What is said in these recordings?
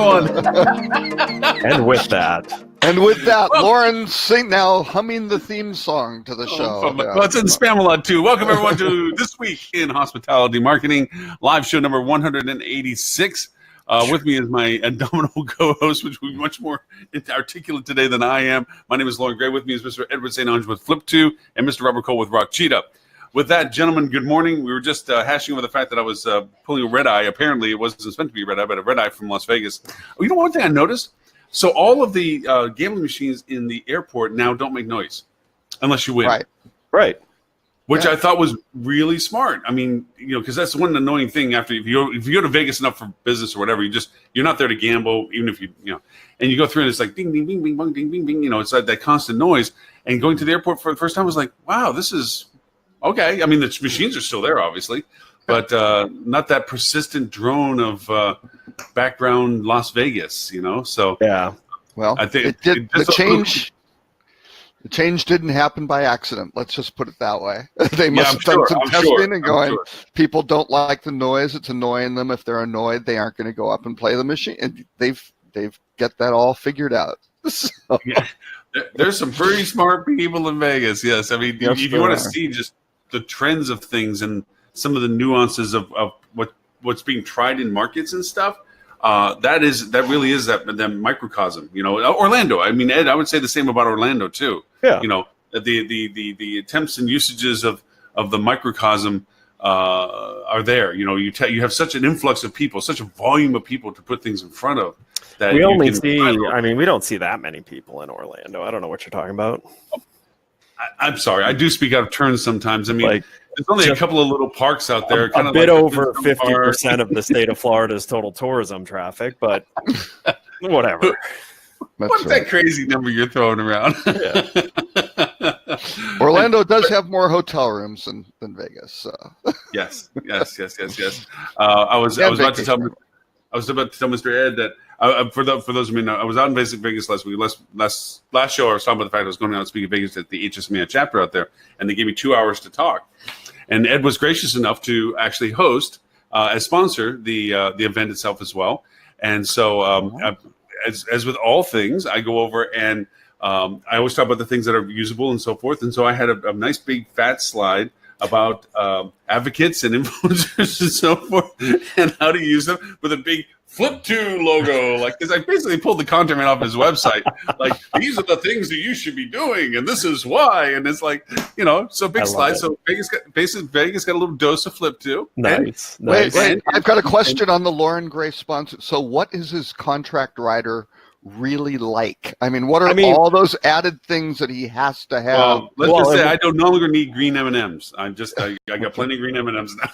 And with that, Lauren, sing now, humming the theme song to the show. Well, it's in Spamalot too. Welcome everyone to This Week in Hospitality Marketing, live show number 186. With me is my indomitable co-host, which will be much more articulate today than I am. My name is Lauren Gray. With me is Mr. Edward StOnge with Flip2 and Mr. Robert Cole with Rock Cheetah. With that, gentlemen, good morning. We were just hashing over the fact that I was pulling a red eye. Apparently, it wasn't meant to be a red eye, but a red eye from Las Vegas. Oh, you know one thing I noticed? So all of the gambling machines in the airport now don't make noise unless you win. Right. Which I thought was really smart. I mean, because that's one annoying thing after if you go to Vegas enough for business or whatever, you're not there to gamble, even if and you go through and it's like ding, ding, ding, bing, bong, ding, ding, bing. It's like that constant noise. And going to the airport for the first time was like, wow, this is okay. I mean, the machines are still there, obviously, but not that persistent drone of background Las Vegas. So yeah. Well, I think the change didn't happen by accident. Let's just put it that way. They must have done some testing and going, people don't like the noise. It's annoying them. If they're annoyed, they aren't going to go up and play the machine. And they've get that all figured out. So. Yeah. There's some pretty smart people in Vegas. Yes. I mean, if you want to see just the trends of things and some of the nuances of what's being tried in markets and stuff, that really is that microcosm. Orlando. I mean, Ed, I would say the same about Orlando too. Yeah. The attempts and usages of the microcosm are there. You have such an influx of people, such a volume of people to put things in front of. That we only see. I mean, we don't see that many people in Orlando. I don't know what you're talking about. I'm sorry. I do speak out of turn sometimes. I mean, there's only a couple of little parks out there. A bit over 50% of the state of Florida's total tourism traffic, but whatever. What's that crazy number you're throwing around? Yeah. Orlando does have more hotel rooms than Vegas. So. Yes. I was about to tell Mr. Ed that for those of you who know, I was out in Vegas last week. Last show I was talking about the fact I was going out and speak at Vegas at the HSMA chapter out there, and they gave me 2 hours to talk. And Ed was gracious enough to actually host as sponsor the event itself as well. And so as with all things, I go over and I always talk about the things that are usable and so forth. And so I had a nice big fat slide about advocates and influencers and so forth and how to use them with a big Flip2 logo, because I basically pulled the content right off his website. These are the things that you should be doing, and this is why. And it's so big slide. So Vegas got a little dose of Flip2. Nice. Wait, I've got a question on the Lauren Gray sponsor. So what is his contract rider really like? I mean, what are all those added things that he has to have? Well, let's just say I no longer need green M&Ms. I got plenty of green M&Ms now.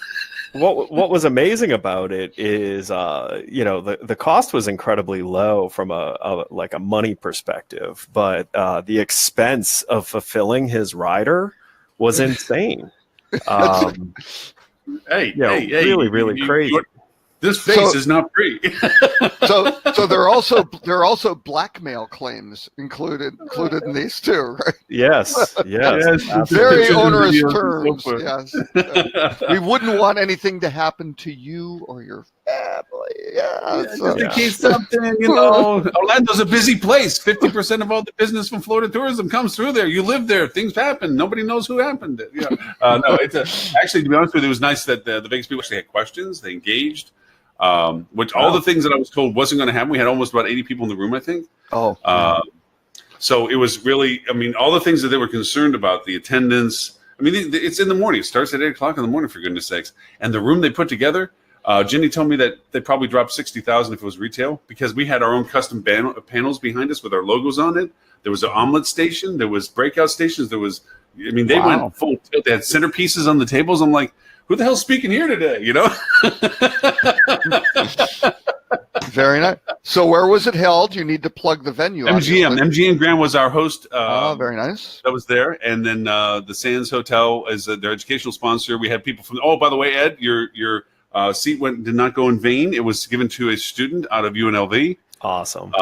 What was amazing about it is, the cost was incredibly low from a money perspective, but the expense of fulfilling his rider was insane. Really crazy. This face is not free. so there are also blackmail claims included in these too, right? Yes. Very onerous terms. Yes. We wouldn't want anything to happen to you or your family. Just in case something, Orlando's a busy place. 50% of all the business from Florida tourism comes through there. You live there. Things happen. Nobody knows who happened it. No, actually, to be honest with you, it was nice that the Vegas people actually had questions. They engaged. Which all the things that I was told wasn't going to happen. We had almost about 80 people in the room, I think. So it was really, all the things that they were concerned about, the attendance. It's in the morning. It starts at 8 o'clock in the morning, for goodness sakes. And the room they put together, Jenny told me that they probably dropped $60,000 if it was retail, because we had our own custom panels behind us with our logos on it. There was an omelet station. There was breakout stations. They went full tilt. They had centerpieces on the tables. I'm like, who the hell's speaking here today? Very nice. So where was it held? You need to plug the venue. MGM Grand was our host. Very nice. That was there. And then the Sands Hotel is their educational sponsor. We had people from, by the way, Ed, your seat did not go in vain. It was given to a student out of UNLV. Awesome.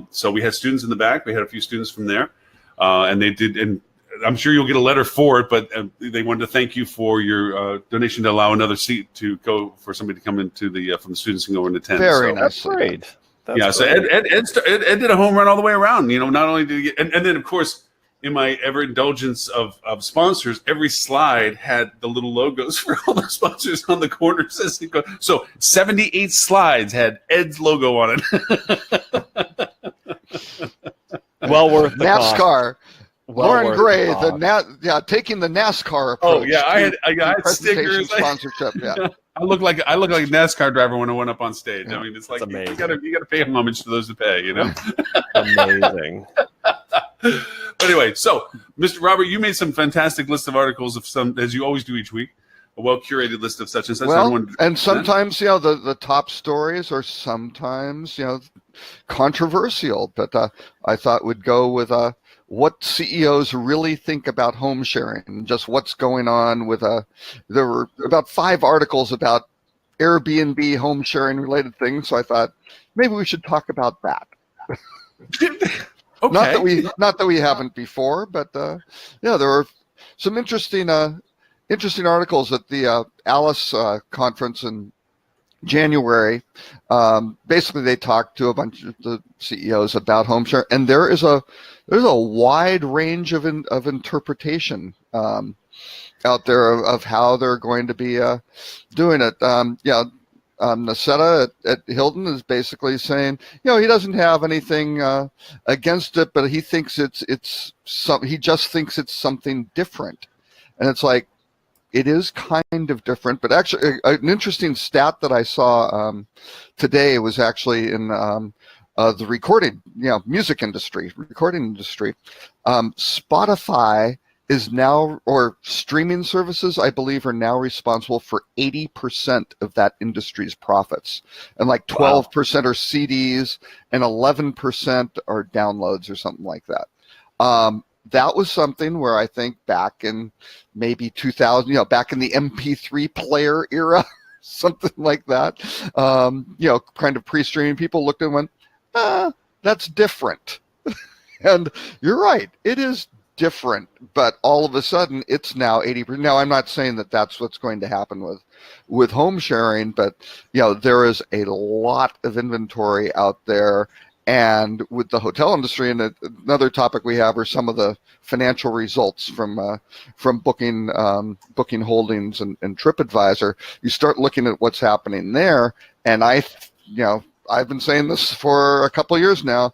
So we had students in the back. We had a few students from there. And they did, and I'm sure you'll get a letter for it, but they wanted to thank you for your donation to allow another seat to go for somebody to come into from the students and go and attend. Very nice. Great. So Ed did a home run all the way around. Not only did he get, and then of course, in my ever indulgence of sponsors, every slide had the little logos for all the sponsors on the corners as it goes. So 78 slides had Ed's logo on it. Well worth the NASCAR. cost. Lauren Gray, taking the NASCAR approach. Oh yeah, I had stickers, sponsorship. Yeah, I look like a NASCAR driver when I went up on stage. I mean, it's like amazing. You gotta pay homage to those to pay. Amazing. But anyway, so Mr. Robert, you made some fantastic list of articles of some, as you always do each week, a well curated list of such and such. Well, and sometimes the top stories are sometimes controversial, but I thought would go with what CEOs really think about home sharing and just what's going on with there were about 5 articles about Airbnb home sharing related things, so I thought maybe we should talk about that. Okay. Not that we haven't before, but there were some interesting articles at the Alice conference in January. Basically, they talked to a bunch of the CEOs about home share, and there's a wide range of interpretation out there of how they're going to be doing it. Nacetta at Hilton is basically saying, he doesn't have anything against it, but he thinks he just thinks it's something different, and it's like it is kind of different. But actually, an interesting stat that I saw today was actually in the recording music industry, recording industry. Spotify is now, or streaming services, I believe, are now responsible for 80% of that industry's profits, and like 12% are CDs and 11% are downloads or something like that. That was something where I think back in maybe 2000, back in the MP3 player era, something like that, kind of pre-streaming, people looked and went, that's different. And you're right, it is different, but all of a sudden it's now 80%. Now, I'm not saying that that's what's going to happen with home sharing, but there is a lot of inventory out there. And with the hotel industry, and another topic we have are some of the financial results from Booking Holdings and TripAdvisor. You start looking at what's happening there, and I've been saying this for a couple of years now.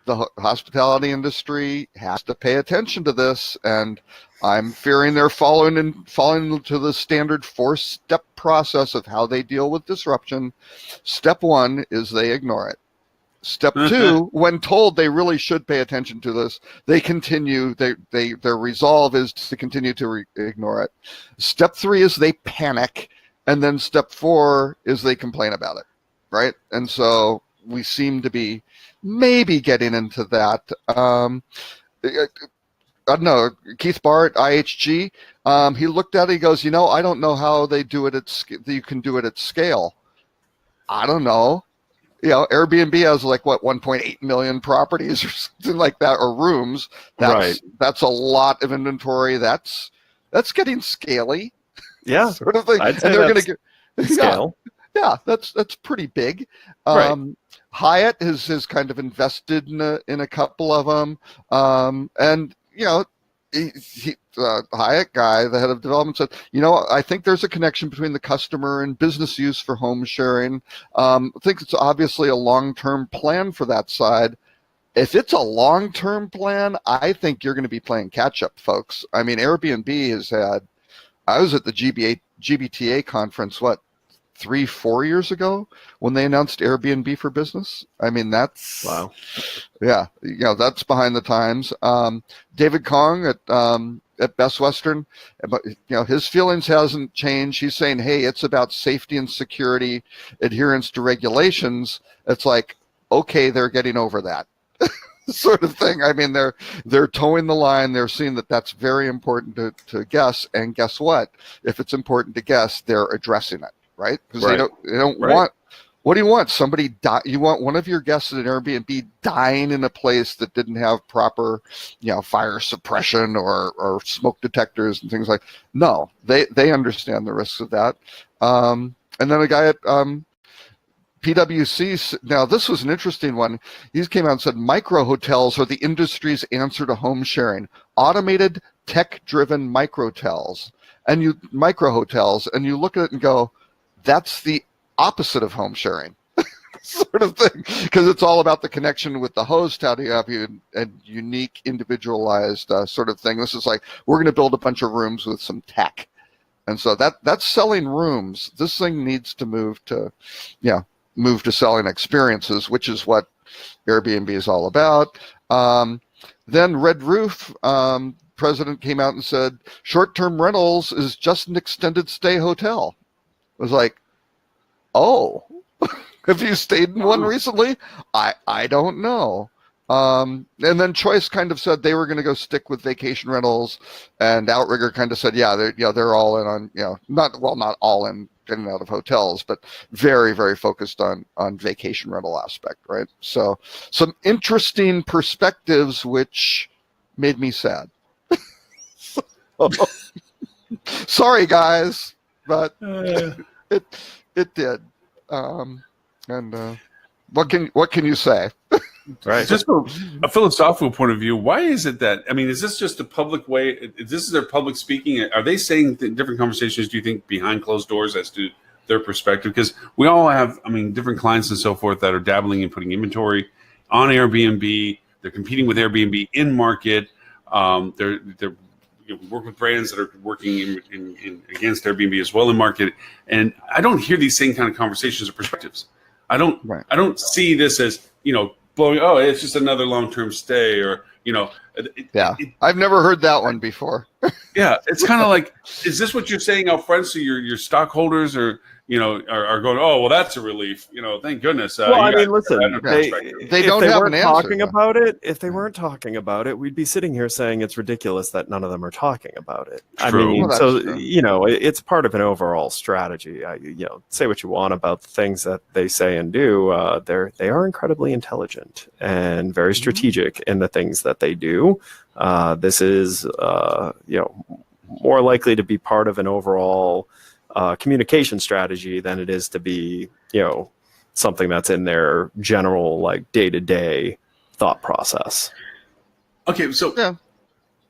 The hospitality industry has to pay attention to this, and I'm fearing they're falling into the standard 4-step process of how they deal with disruption. Step 1 is they ignore it. Step 2, when told they really should pay attention to this, they continue. Their resolve is to continue to ignore it. Step 3 is they panic, and then step 4 is they complain about it, right? And so we seem to be maybe getting into that. I don't know. Keith Barr at IHG, he looked at it. He goes, I don't know how they do it you can do it at scale. I don't know. Airbnb has 1.8 million properties or something like that, or rooms. That's a lot of inventory. That's getting scaly. Yeah, sort of thing. I'd say and they're going to get scale. Yeah, that's pretty big. Hyatt has kind of invested in a couple of them, and Hyatt guy, the head of development, said, I think there's a connection between the customer and business use for home sharing. I think it's obviously a long-term plan for that side. If it's a long-term plan, I think you're going to be playing catch-up, folks. I mean, Airbnb has had. I was at the GBTA conference, 3-4 years ago when they announced Airbnb for Business. I mean, that's wow. Yeah, that's behind the times. David Kong at Best Western, his feelings hasn't changed. He's saying, hey, it's about safety and security, adherence to regulations. It's like, okay, they're getting over that. Sort of thing. I mean, they're towing the line. They're seeing that that's very important to guests, and guess what? If it's important to guests, they're addressing it. Right? Because they don't want. What do you want? Somebody die? You want one of your guests at an Airbnb dying in a place that didn't have proper, fire suppression or smoke detectors and things like. No, they understand the risks of that. And then a guy at PwC, now this was an interesting one. He came out and said, micro hotels are the industry's answer to home sharing. Automated, tech-driven micro hotels. And you look at it and go, that's the opposite of home sharing. Sort of thing, because it's all about the connection with the host. How do you have a unique, individualized sort of thing? This is like, we're going to build a bunch of rooms with some tech. And so that's selling rooms. This thing needs to move to selling experiences, which is what Airbnb is all about. Then Red Roof president came out and said, short-term rentals is just an extended stay hotel. It was like, oh, have you stayed in one recently? I don't know. And then Choice kind of said they were going to go stick with vacation rentals, and Outrigger kind of said, they're all in on, not all in getting out of hotels, but very, very focused on vacation rental aspect, right? So some interesting perspectives, which made me sad. Sorry, guys, but it did. And what can you say? Right. Just from a philosophical point of view, why is it that, is this just a public way? This is their public speaking? Are they saying different conversations, do you think, behind closed doors as to their perspective? Because we all have, different clients and so forth that are dabbling in putting inventory on Airbnb. They're competing with Airbnb in market. They're work with brands that are working in against Airbnb as well in market. And I don't hear these same kind of conversations or perspectives. I don't see this as, blowing, it's just another long-term stay, or, I've never heard that one before. Yeah. It's kind of like, is this what you're saying out front? So your stockholders are going, oh, well, that's a relief. Thank goodness. Listen, they don't have an answer. If they weren't talking about it, we'd be sitting here saying it's ridiculous that none of them are talking about it. True. It's part of an overall strategy. Say what you want about the things that they say and do. They are incredibly intelligent and very strategic in the things that they do. This is, more likely to be part of an overall communication strategy than it is to be, something that's in their general, like, day-to-day thought process. Okay, so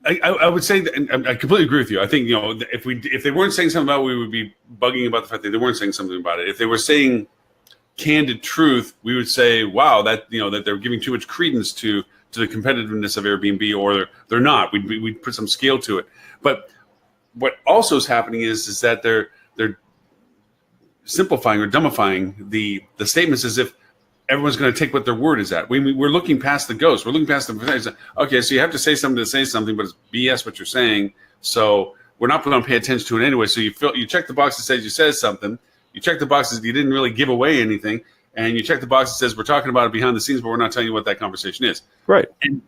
I would say that, and I completely agree with you. I think, if they weren't saying something about it, we would be bugging about the fact that they weren't saying something about it. If they were saying candid truth, we would say, wow, that they're giving too much credence to the competitiveness of Airbnb, or they're not. We'd put some scale to it. But what also is happening is that they're simplifying or dumbifying the statements as if everyone's going to take what their word is at. We're looking past the ghost. We're looking past the, okay, so you have to say something to say something, but it's BS what you're saying. So we're not going to pay attention to it anyway. So you check the box that says you said something. You check the box that you didn't really give away anything. And you check the box that says we're talking about it behind the scenes, but we're not telling you what that conversation is. Right. And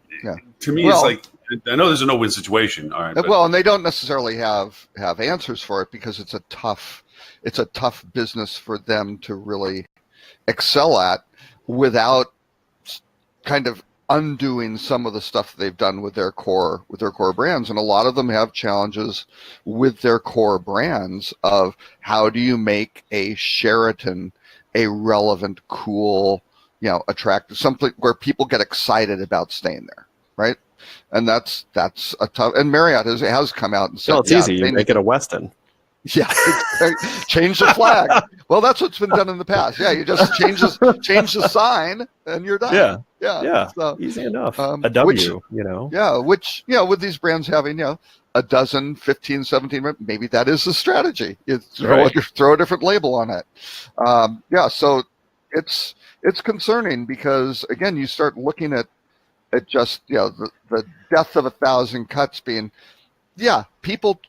to me, it's like, I know there's a no-win situation. All right. And they don't necessarily have answers for it, because it's a tough business for them to really excel at without kind of undoing some of the stuff they've done with their core brands. And a lot of them have challenges with their core brands of, how do you make a Sheraton a relevant, cool, attractive, something where people get excited about staying there, right? And that's a tough. And Marriott has come out and said, "No, it's easy. You make it a Westin." Yeah, change the flag. Well, that's what's been done in the past. Yeah, you just change the sign and you're done. Yeah. So, easy enough. A W, Yeah, which with these brands having a dozen, 15, 17, maybe that is the strategy. You throw a different label on it. So it's concerning, because again, you start looking at just the death of 1,000 cuts being people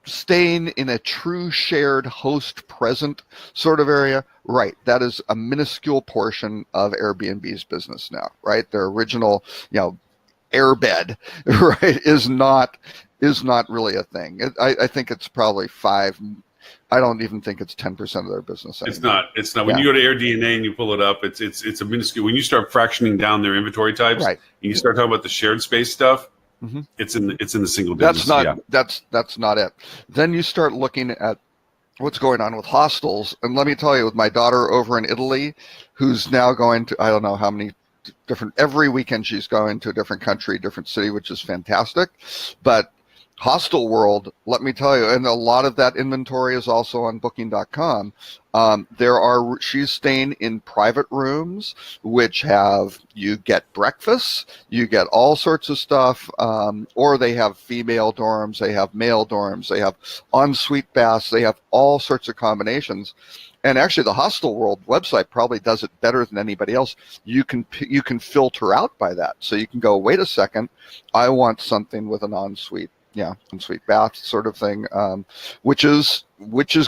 staying in a true shared host present sort of area, right? That is a minuscule portion of Airbnb's business now, right? Their original, airbed, right, is not really a thing. I think it's probably 5. I don't even think it's 10% of their business anymore. It's not. When you go to AirDNA and you pull it up, it's a minuscule. When you start fractioning down their inventory types, right, and you start talking about the shared space stuff, it's in the single digits. That's not it. Then you start looking at what's going on with hostels. And let me tell you, with my daughter over in Italy, who's now going to, I don't know how many every weekend she's going to a different country, different city, which is fantastic. But Hostel World, let me tell you, and a lot of that inventory is also on Booking.com. She's staying in private rooms, which you get breakfast, you get all sorts of stuff, or they have female dorms, they have male dorms, they have ensuite baths, they have all sorts of combinations. And actually, the Hostel World website probably does it better than anybody else. You can filter out by that, so you can go, wait a second, I want something with an ensuite bath sort of thing, which is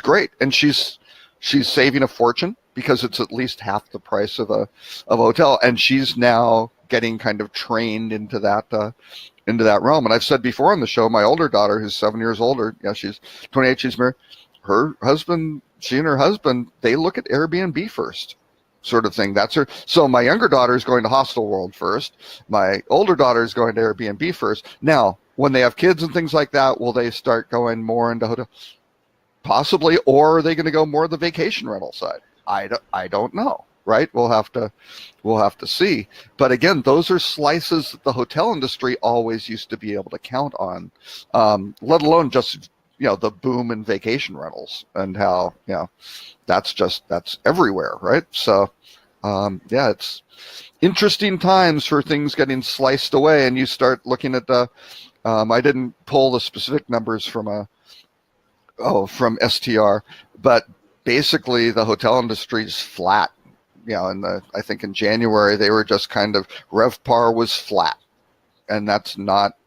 great. And she's saving a fortune because it's at least half the price of a hotel, and she's now getting kind of trained into that realm. And I've said before on the show, my older daughter, who's 7 years older, she's 28, she's married. She and her husband, they look at Airbnb first, sort of thing. That's her. So my younger daughter is going to Hostel World first. My older daughter is going to Airbnb first. Now, when they have kids and things like that, will they start going more into hotel? Possibly, or are they going to go more the vacation rental side? I don't know. Right? We'll have to see. But again, those are slices that the hotel industry always used to be able to count on, let alone just the boom in vacation rentals and how that's everywhere, right? So it's interesting times for things getting sliced away, and you start looking at the I didn't pull the specific numbers from STR, but basically the hotel industry is flat. I think in January they were just kind of RevPAR was flat, and that's not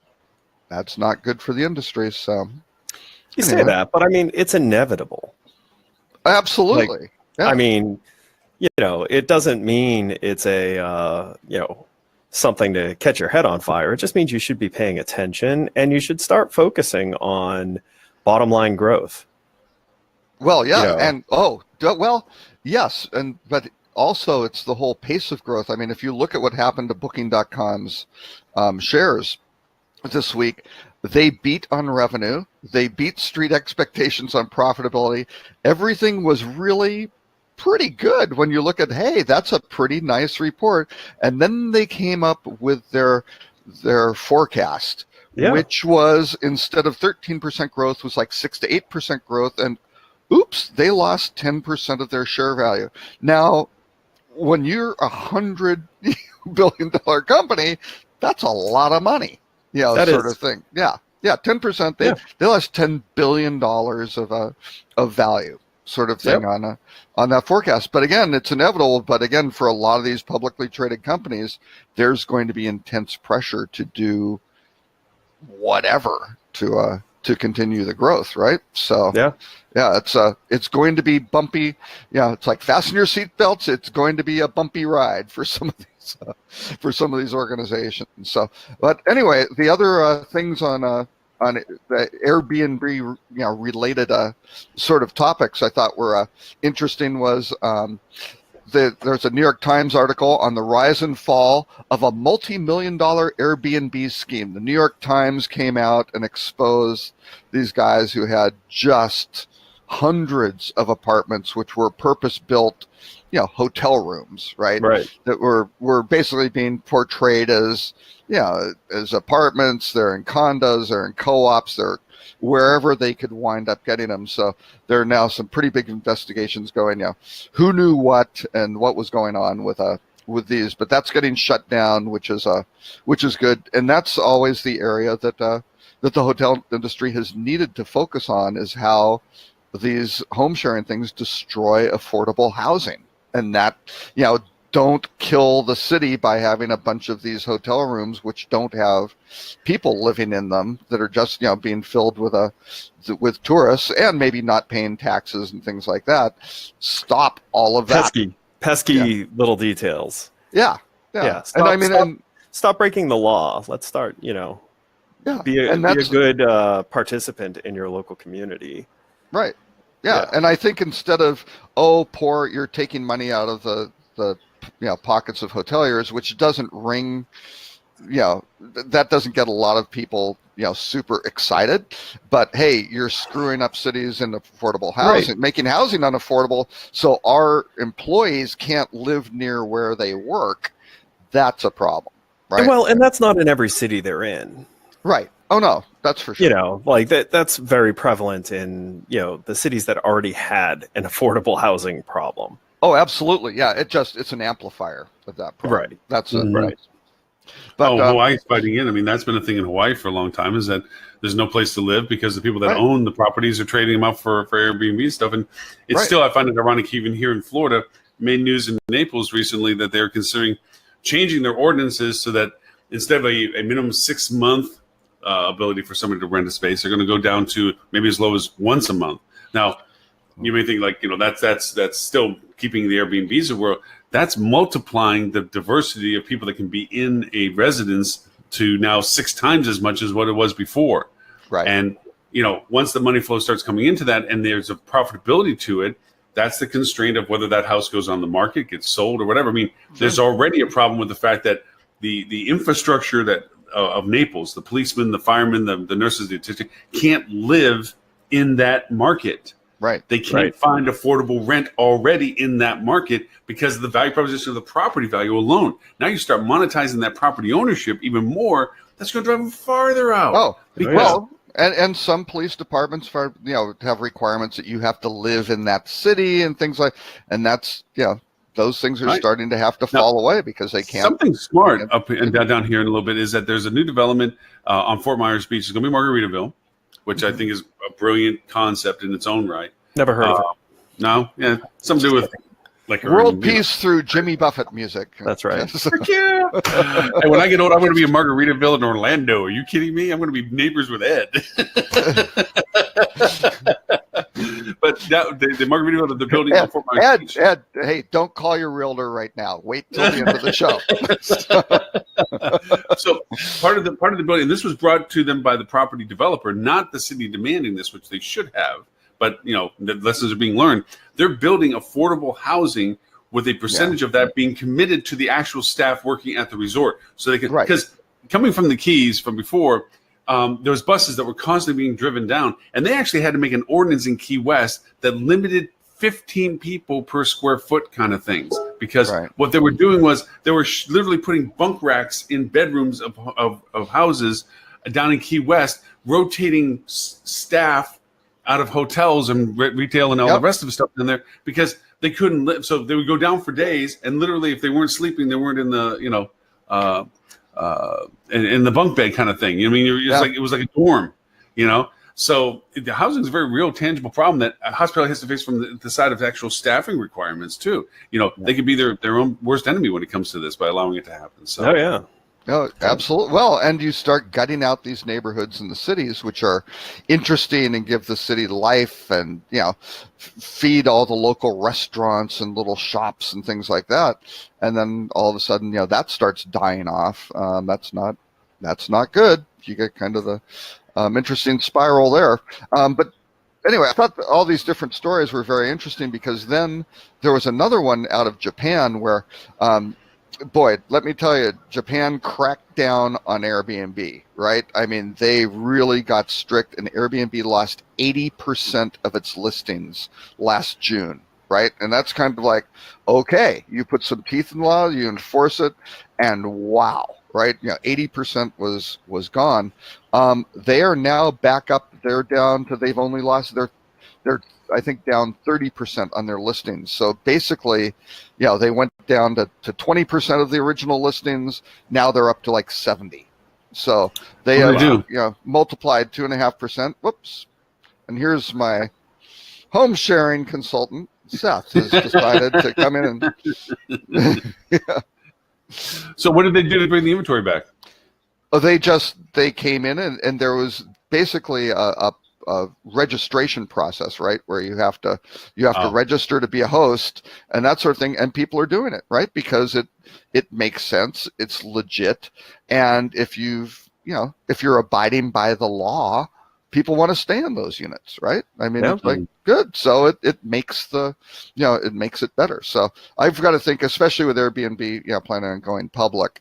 good for the industry. So you say that, but I mean, it's inevitable. Absolutely. I mean, it doesn't mean it's a something to catch your head on fire. It just means you should be paying attention, and you should start focusing on bottom line growth. Well, yes, but also it's the whole pace of growth. I mean, if you look at what happened to Booking.com's shares this week, they beat on revenue, they beat street expectations on profitability. Everything was really pretty good when you look at, hey, that's a pretty nice report. And then they came up with their forecast, which was, instead of 13% growth, was like 6 to 8% growth. And oops, they lost 10% of their share value. Now, when you're $100 billion company, that's a lot of money, of thing. Yeah, 10%. They lost $10 billion of value, sort of thing, on that forecast. But again, it's inevitable. But again, for a lot of these publicly traded companies, there's going to be intense pressure to do whatever to continue the growth, right? So it's going to be bumpy. It's like fasten your seatbelts. It's going to be a bumpy ride for some of these organizations. So, but anyway, the other things on the Airbnb related sort of topics I thought were interesting was there's a New York Times article on the rise and fall of a multi-million-dollar Airbnb scheme. The New York Times came out and exposed these guys who had just hundreds of apartments, which were purpose-built, hotel rooms, right? That were basically being portrayed as, as apartments. They're in condos, they're in co-ops, they're wherever they could wind up getting them. So there are now some pretty big investigations going, who knew what and what was going on with these, but that's getting shut down, which is good. And that's always the area that the hotel industry has needed to focus on, is how these home sharing things destroy affordable housing, and that, don't kill the city by having a bunch of these hotel rooms which don't have people living in them, that are just being filled with tourists and maybe not paying taxes and things like that. Stop all of that. Pesky little details. Yeah. Stop breaking the law. Let's start. Be a good participant in your local community. Right. Yeah. And I think instead of, you're taking money out of the pockets of hoteliers, which doesn't ring that doesn't get a lot of people, super excited. But hey, you're screwing up cities in affordable housing, making housing unaffordable, so our employees can't live near where they work. That's a problem, right? Well, and that's not in every city they're in. Right. Oh no, that's for sure. Like that's very prevalent in, the cities that already had an affordable housing problem. Oh, absolutely. Yeah, it's an amplifier of that problem. Right. That's right. But Hawaii's fighting in. I mean, that's been a thing in Hawaii for a long time, is that there's no place to live because the people that own the properties are trading them out for Airbnb and stuff. And it's still, I find it ironic, even here in Florida, made news in Naples recently that they're considering changing their ordinances so that instead of a minimum 6-month ability for somebody to rent a space, they're going to go down to maybe as low as once a month. Now, you may think that's still keeping the Airbnbs of the world. That's multiplying the diversity of people that can be in a residence to now 6 times as much as what it was before. Right. And, once the money flow starts coming into that and there's a profitability to it, that's the constraint of whether that house goes on the market, gets sold or whatever. I mean, there's already a problem with the fact that the infrastructure that of Naples, the policemen, the firemen, the nurses, the attendants, can't live in that market. Right. They can't find affordable rent already in that market because of the value proposition of the property value alone. Now you start monetizing that property ownership even more. That's going to drive them farther out. Oh, well, and some police departments have requirements that you have to live in that city and things and that's those things are starting to have to fall away because they can't. Something smart up and down here in a little bit is that there's a new development on Fort Myers Beach. It's going to be Margaritaville, which I think is a brilliant concept in its own right. Never heard of it. No, something to do with world peace through Jimmy Buffett music. That's right. Yeah. Hey, when I get old, I'm going to be in Margaritaville in Orlando. Are you kidding me? I'm going to be neighbors with Ed. But the Margaritaville, the building on Fort Myers Beach. Ed, hey, don't call your realtor right now. Wait till the end of the show. So part of the building, and this was brought to them by the property developer, not the city demanding this, which they should have. But, the lessons are being learned. They're building affordable housing with a percentage of that being committed to the actual staff working at the resort. So they can, because coming from the Keys from before, there was buses that were constantly being driven down. And they actually had to make an ordinance in Key West that limited 15 people per square foot kind of things. Because what they were doing was they were literally putting bunk racks in bedrooms of houses down in Key West, rotating staff out of hotels and retail and all the rest of the stuff in there because they couldn't live. So they would go down for days, and literally, if they weren't sleeping, they weren't in the in the bunk bed kind of thing. I mean, it was like a dorm, So the housing is a very real, tangible problem that hospitality has to face from the side of actual staffing requirements too. They could be their own worst enemy when it comes to this by allowing it to happen. So. No, absolutely. Well, and you start gutting out these neighborhoods in the cities, which are interesting and give the city life and, feed all the local restaurants and little shops and things like that. And then all of a sudden, that starts dying off. That's not good. You get kind of the interesting spiral there. But anyway, I thought all these different stories were very interesting because then there was another one out of Japan where, boy, let me tell you, Japan cracked down on Airbnb, right? I mean, they really got strict, and Airbnb lost 80% of its listings last June, right? And that's kind of like, okay, you put some teeth in the law, you enforce it, and wow, right? 80% was gone. They are now back up. They're down to, they've only lost they're I think down 30% on their listings. So basically, they went down to 20% of the original listings. Now they're up to like 70. So they have multiplied 2.5%. Whoops. And here's my home sharing consultant, Seth, has decided to come in and So what did they do to bring the inventory back? Oh, they came in and there was basically a registration process, right, where you have to register to be a host and that sort of thing, and people are doing it, right, because it makes sense, it's legit, and if you're abiding by the law, people want to stay in those units, right? I mean, it's like good, so it makes it makes it better. So I've got to think, especially with Airbnb, planning on going public,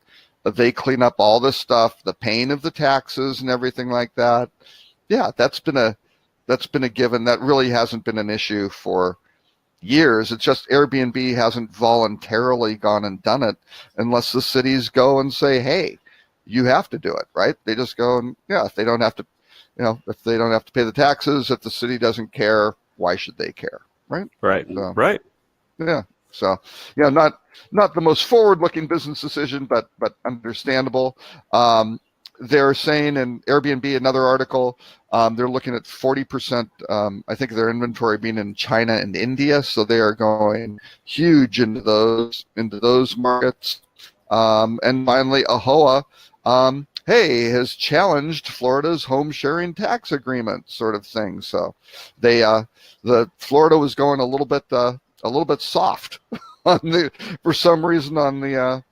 They clean up all this stuff, the paying of the taxes and everything like that. Yeah, that's been a given. That really hasn't been an issue for years. It's just Airbnb hasn't voluntarily gone and done it unless the cities go and say, hey, you have to do it, right? They just go and, if they don't have to, if they don't have to pay the taxes, if the city doesn't care, why should they care, right? Right, so, right. Yeah, so, not the most forward-looking business decision, but understandable. They're saying in Airbnb, another article, they're looking at 40%, I think, their inventory being in China and India, so they are going huge into those markets. And finally, AHOA, has challenged Florida's home sharing tax agreement, sort of thing. So the Florida was going a little bit soft for some reason on the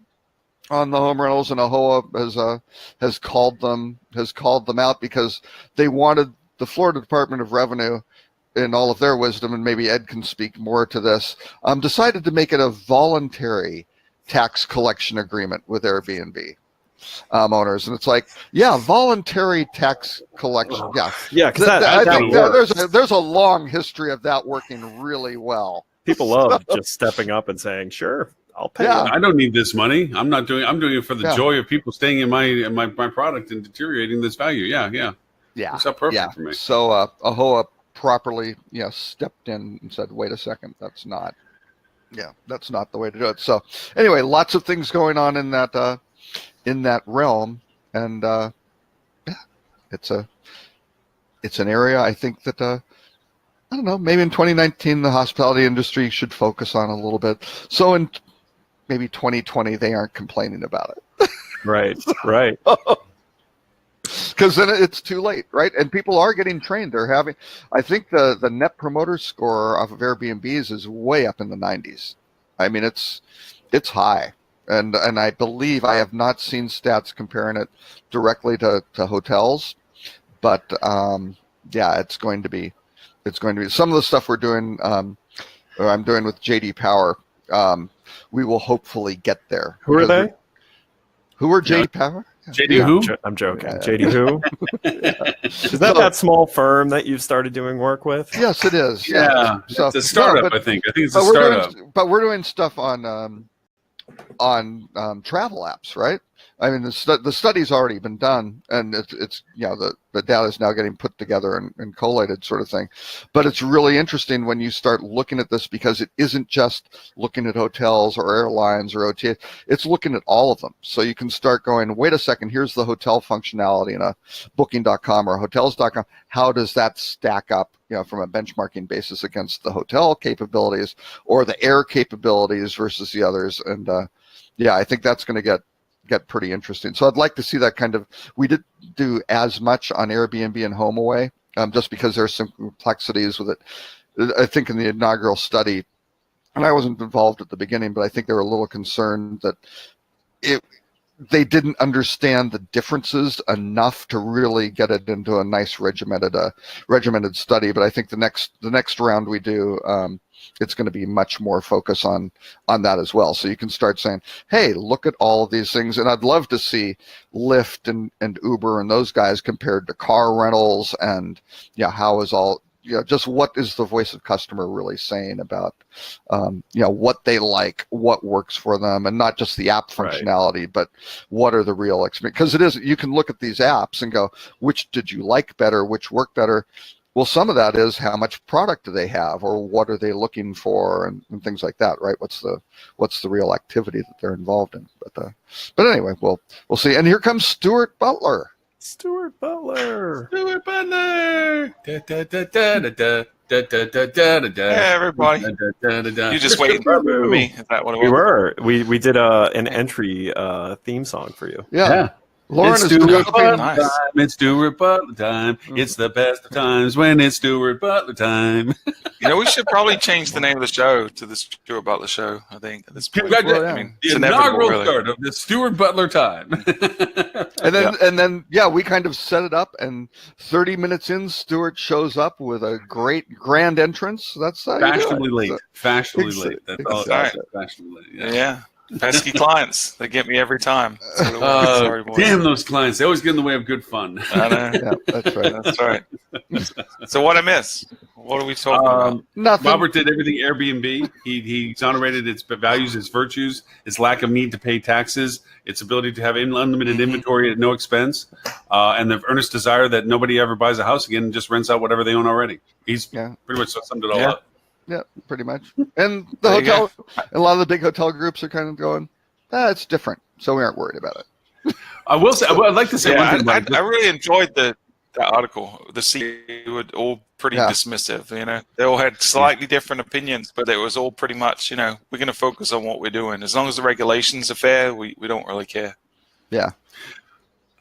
home rentals, and AHOA has called them out because they wanted the Florida Department of Revenue, in all of their wisdom, and maybe Ed can speak more to this, decided to make it a voluntary tax collection agreement with Airbnb owners, and it's like, voluntary tax collection, because I think there's a long history of that working really well. People love just stepping up and saying, sure, I'll pay. Yeah, I don't need this money. I'm doing it for the joy of people staying in my product and deteriorating this value. Yeah. It's perfect for me. So AHOA properly, stepped in and said, wait a second, that's not the way to do it. So anyway, lots of things going on in that realm, and it's an area I think that I don't know, maybe in 2019 the hospitality industry should focus on a little bit. So in maybe 2020 they aren't complaining about it. Right. Because then it's too late, right? And people are getting trained. I think the net promoter score off of Airbnbs is way up in the 90s. I mean, it's high. And I believe, I have not seen stats comparing it directly to hotels, but it's going to be some of the stuff we're doing, or I'm doing with JD Power. We will hopefully get there. Who are they? Who are JD Power? JD who? I'm joking. JD who? Is that small firm that you've started doing work with? Yes, it is. Yeah. So, it's a startup, I think. I think it's a startup. But we're doing stuff on travel apps, right? I mean, the study's already been done, and it's the data is now getting put together and collated, sort of thing. But it's really interesting when you start looking at this, because it isn't just looking at hotels or airlines or OTA. It's looking at all of them. So you can start going, wait a second, here's the hotel functionality in a Booking.com or Hotels.com. How does that stack up, from a benchmarking basis against the hotel capabilities or the air capabilities versus the others? And I think that's going to get pretty interesting. So I'd like to see that kind of. We didn't do as much on Airbnb and HomeAway, just because there's some complexities with it. I think in the inaugural study, and I wasn't involved at the beginning, but I think they were a little concerned that they didn't understand the differences enough to really get it into a nice regimented study. But I think the next round we do, it's going to be much more focus on that as well. So you can start saying, hey, look at all of these things. And I'd love to see Lyft and Uber and those guys compared to car rentals, and how is all, just what is the voice of customer really saying about, what they like, what works for them, and not just the app functionality, but what are the real experience? Because you can look at these apps and go, which did you like better, which worked better? Well, some of that is how much product do they have, or what are they looking for, and things like that, right? What's the real activity that they're involved in? But anyway, we'll see. And here comes Stuart Butler. Stuart Butler. Hey, everybody. You just waiting for me? Is that what it was? We were. We did an entry theme song for you. Yeah. Lauren it's is Stuart Butler nice. time. It's Stuart Butler time. It's the best of times when it's Stuart Butler time. We should probably change the name of the show to the Stuart Butler Show. I think at this point. The inaugural start of the Stuart Butler time. And then we kind of set it up, and 30 minutes in, Stuart shows up with a great grand entrance. That's fashionably late. Fashionably late. That's all. Right. Fashionably late. Yeah. Pesky clients. They get me every time. Sorry, boys. Damn those clients. They always get in the way of good fun. I know. Yeah, that's right. That's right. So what I miss? What are we talking about? Nothing. Robert did everything Airbnb. He exonerated its values, its virtues, its lack of need to pay taxes, its ability to have unlimited inventory at no expense, and the earnest desire that nobody ever buys a house again and just rents out whatever they own already. He's pretty much summed it all up. Yeah, pretty much. And the hotel, a lot of the big hotel groups are kind of going, it's different, so we aren't worried about it. I will say, I'd like to say one thing. I really enjoyed that article. The CEO were all pretty dismissive. You know, they all had slightly different opinions, but it was all pretty much, you know, we're going to focus on what we're doing. As long as the regulations are fair, we don't really care. Yeah.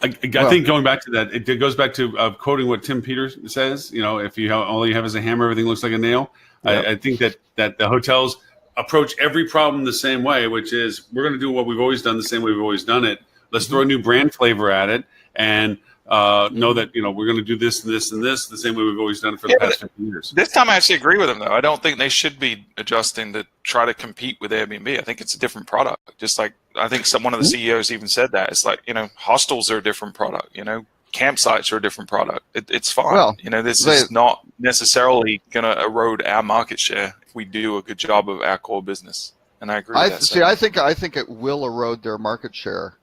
I think going back to that, it goes back to quoting what Tim Peters says. You know, if all you have is a hammer, everything looks like a nail. Yep. I think that the hotels approach every problem the same way, which is we're going to do what we've always done the same way we've always done it. Let's throw a new brand flavor at it and know that, you know, we're going to do this and this and this the same way we've always done it for the past 50 years. This time I actually agree with them, though. I don't think they should be adjusting to try to compete with Airbnb. I think it's a different product. Just like I think one of the CEOs even said that. It's like, you know, hostels are a different product, you know. Campsites are a different product. It's fine. Well, you know, this is not necessarily going to erode our market share if we do a good job of our core business. And I agree with that. See, I think it will erode their market share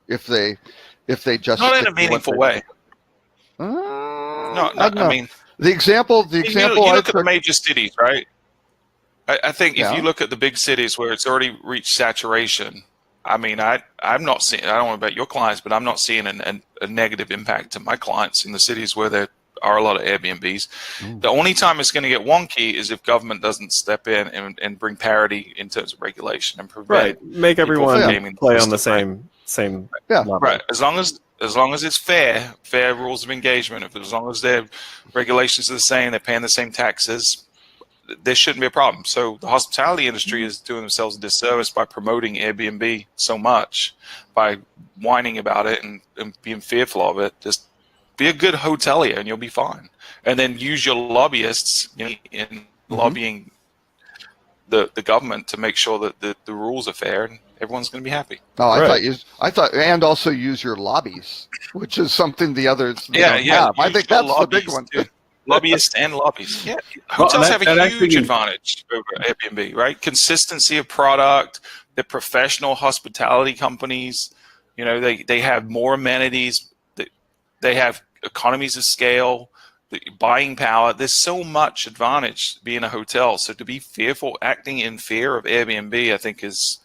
if they just not in a meaningful way. No, I mean the example. You look at the major cities, right? I think if you look at the big cities where it's already reached saturation. I mean, I'm not seeing. I don't know about your clients, but I'm not seeing a negative impact to my clients in the cities where there are a lot of Airbnbs. The only time it's going to get wonky is if government doesn't step in and bring parity in terms of regulation and prevent make everyone play on the same level. Right. As long as it's fair rules of engagement. As long as their regulations are the same, they're paying the same taxes. There shouldn't be a problem. So the hospitality industry is doing themselves a disservice by promoting Airbnb so much, by whining about it and being fearful of it. Just be a good hotelier and you'll be fine. And then use your lobbyists in lobbying the government to make sure that the rules are fair and everyone's going to be happy. Oh, I thought, and also use your lobbies, which is something the others have. I think that's the big one. Too. Lobbyists and lobbies. Yeah, hotels have a huge advantage over Airbnb, right? Consistency of product. They're professional hospitality companies. You know, they have more amenities. They have economies of scale, the buying power. There's so much advantage being a hotel. So to be fearful, acting in fear of Airbnb, I think is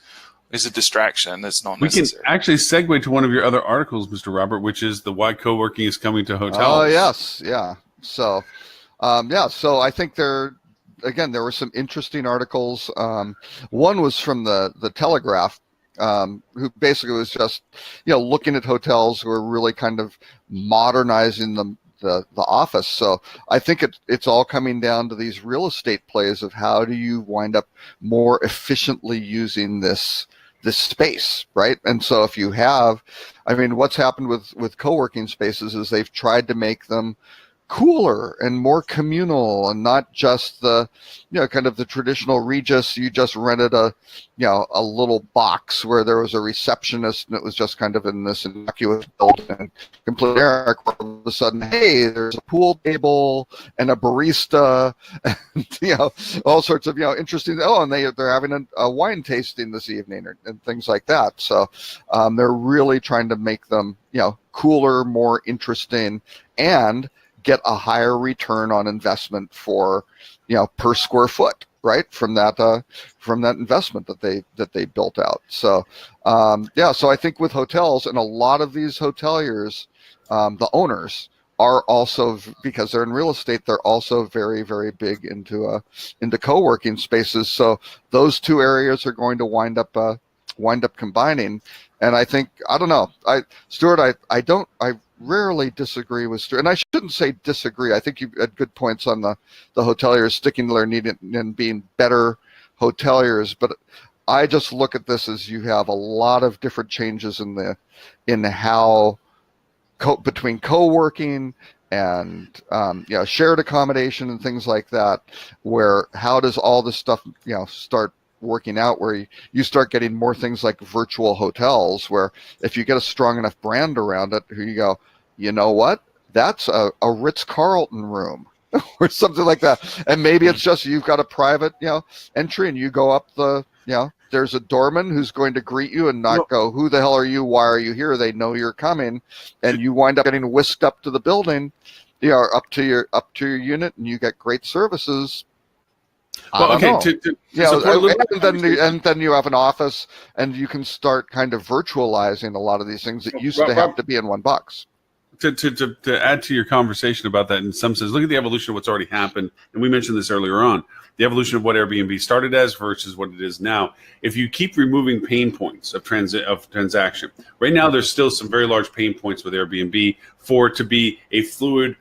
a distraction. That's not necessary. We can actually segue to one of your other articles, Mr. Robert, which is the why co-working is coming to hotels. Oh, yes. Yeah. So, so I think there were some interesting articles. One was from the Telegraph, who basically was just, looking at hotels who are really kind of modernizing the office. So I think it's all coming down to these real estate plays of how do you wind up more efficiently using this space, right? And so if you have, what's happened with co-working spaces is they've tried to make them cooler and more communal and not just the kind of the traditional Regus. You just rented a little box where there was a receptionist and it was just kind of in this innocuous building, complete dark. All of a sudden, hey, there's a pool table and a barista and all sorts of interesting. Oh, and they're having a wine tasting this evening and things like that. So they're really trying to make them cooler, more interesting, and get a higher return on investment for per square foot, right, from that investment that they built out. So so I think with hotels, and a lot of these hoteliers, the owners are also, because they're in real estate, they're also very, very big into co-working spaces. So those two areas are going to wind up combining. And I think, I don't know, Stuart, I rarely disagree with Stuart, and I shouldn't say disagree. I think you had good points on the hoteliers sticking to their need and being better hoteliers, but I just look at this as you have a lot of different changes in how between co-working and shared accommodation and things like that, where how does all this stuff start working out where you start getting more things like virtual hotels, where if you get a strong enough brand around it, you go, you know what? That's a Ritz-Carlton room or something like that. And maybe it's just you've got a private, entry, and you go up the, there's a doorman who's going to greet you and not go, who the hell are you? Why are you here? They know you're coming. And you wind up getting whisked up to the building, up to your unit, and you get great services. Well, okay. And then you have an office, and you can start kind of virtualizing a lot of these things that used to have to be in one box. To add to your conversation about that, in some sense, look at the evolution of what's already happened, and we mentioned this earlier on. The evolution of what Airbnb started as versus what it is now. If you keep removing pain points of transaction, right now there's still some very large pain points with Airbnb for it to be a fluid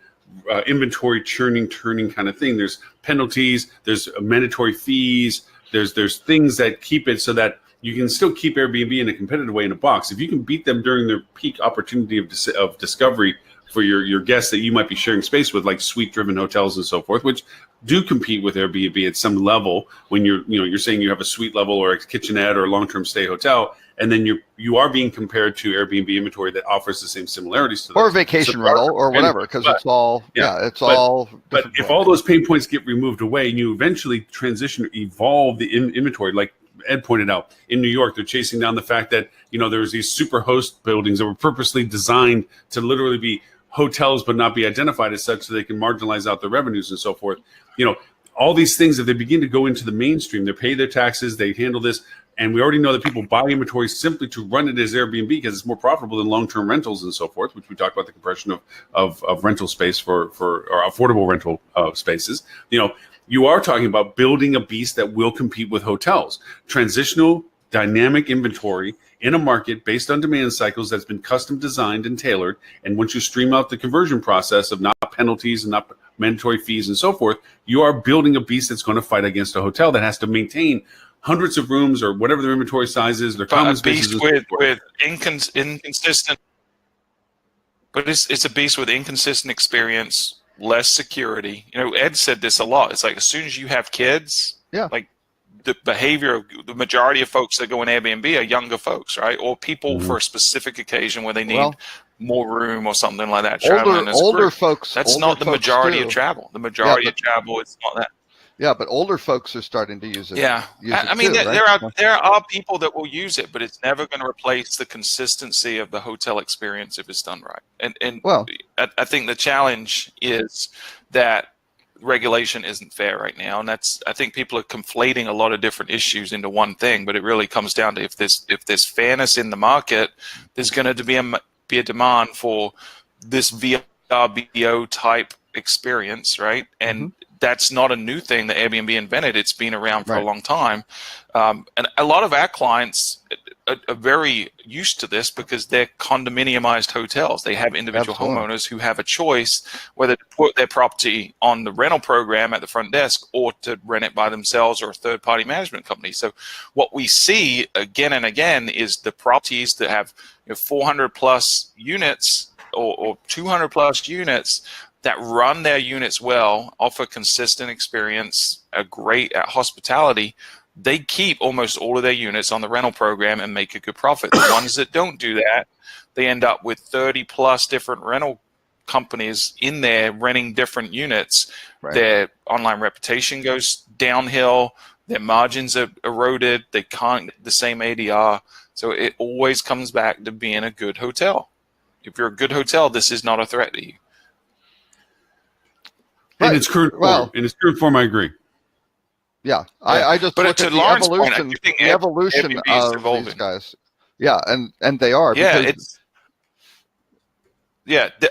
inventory turning kind of thing. There's penalties, there's mandatory fees, there's things that keep it so that you can still keep Airbnb in a competitive way in a box. If you can beat them during their peak opportunity of discovery for your guests that you might be sharing space with, like suite-driven hotels and so forth, which do compete with Airbnb at some level. When you're saying you have a suite level or a kitchenette or a long-term stay hotel, and then you are being compared to Airbnb inventory that offers the same similarities to those. Or a vacation rental or whatever, because it's all But if all those pain points get removed away, and you eventually evolve the inventory, like Ed pointed out, in New York, they're chasing down the fact that there's these super host buildings that were purposely designed to literally be hotels but not be identified as such, so they can marginalize out their revenues and so forth. All these things, if they begin to go into the mainstream, they pay their taxes, they handle this, and we already know that people buy inventory simply to run it as Airbnb because it's more profitable than long-term rentals and so forth, which we talked about, the compression of rental space for or affordable rental spaces. You are talking about building a beast that will compete with hotels. Transitional, dynamic inventory in a market based on demand cycles that's been custom designed and tailored. And once you stream out the conversion process of not penalties and not mandatory fees and so forth, you are building a beast that's going to fight against a hotel that has to maintain hundreds of rooms or whatever their inventory size is, their common spaces. With inconsistent, but it's a beast with inconsistent experience, less security. Ed said this a lot. It's like as soon as you have kids, like the behavior of the majority of folks that go in Airbnb are younger folks, right? Or people for a specific occasion where they need more room or something like that. Older folks. That's not the majority of travel. The majority of travel, it's not that. Yeah, but older folks are starting to use it. Yeah, I mean, there are people that will use it, but it's never going to replace the consistency of the hotel experience if it's done right. And I think the challenge is that regulation isn't fair right now, and I think people are conflating a lot of different issues into one thing. But it really comes down to if there's fairness in the market, there's going to be a demand for this VRBO type experience, right? And that's not a new thing that Airbnb invented. It's been around for a long time. And a lot of our clients are very used to this because they're condominiumized hotels. They have individual homeowners who have a choice whether to put their property on the rental program at the front desk or to rent it by themselves or a third-party management company. So what we see again and again is the properties that have 400 plus units or 200 plus units that run their units well, offer consistent experience, are great at hospitality. They keep almost all of their units on the rental program and make a good profit. The ones that don't do that, they end up with 30 plus different rental companies in there renting different units. Their online reputation goes downhill. Their margins are eroded. They can't get the same ADR. So it always comes back to being a good hotel. If you're a good hotel, this is not a threat to you. In its current form, I agree. Yeah, I just look at the evolution of evolving. These guys. Yeah, and they are. Yeah,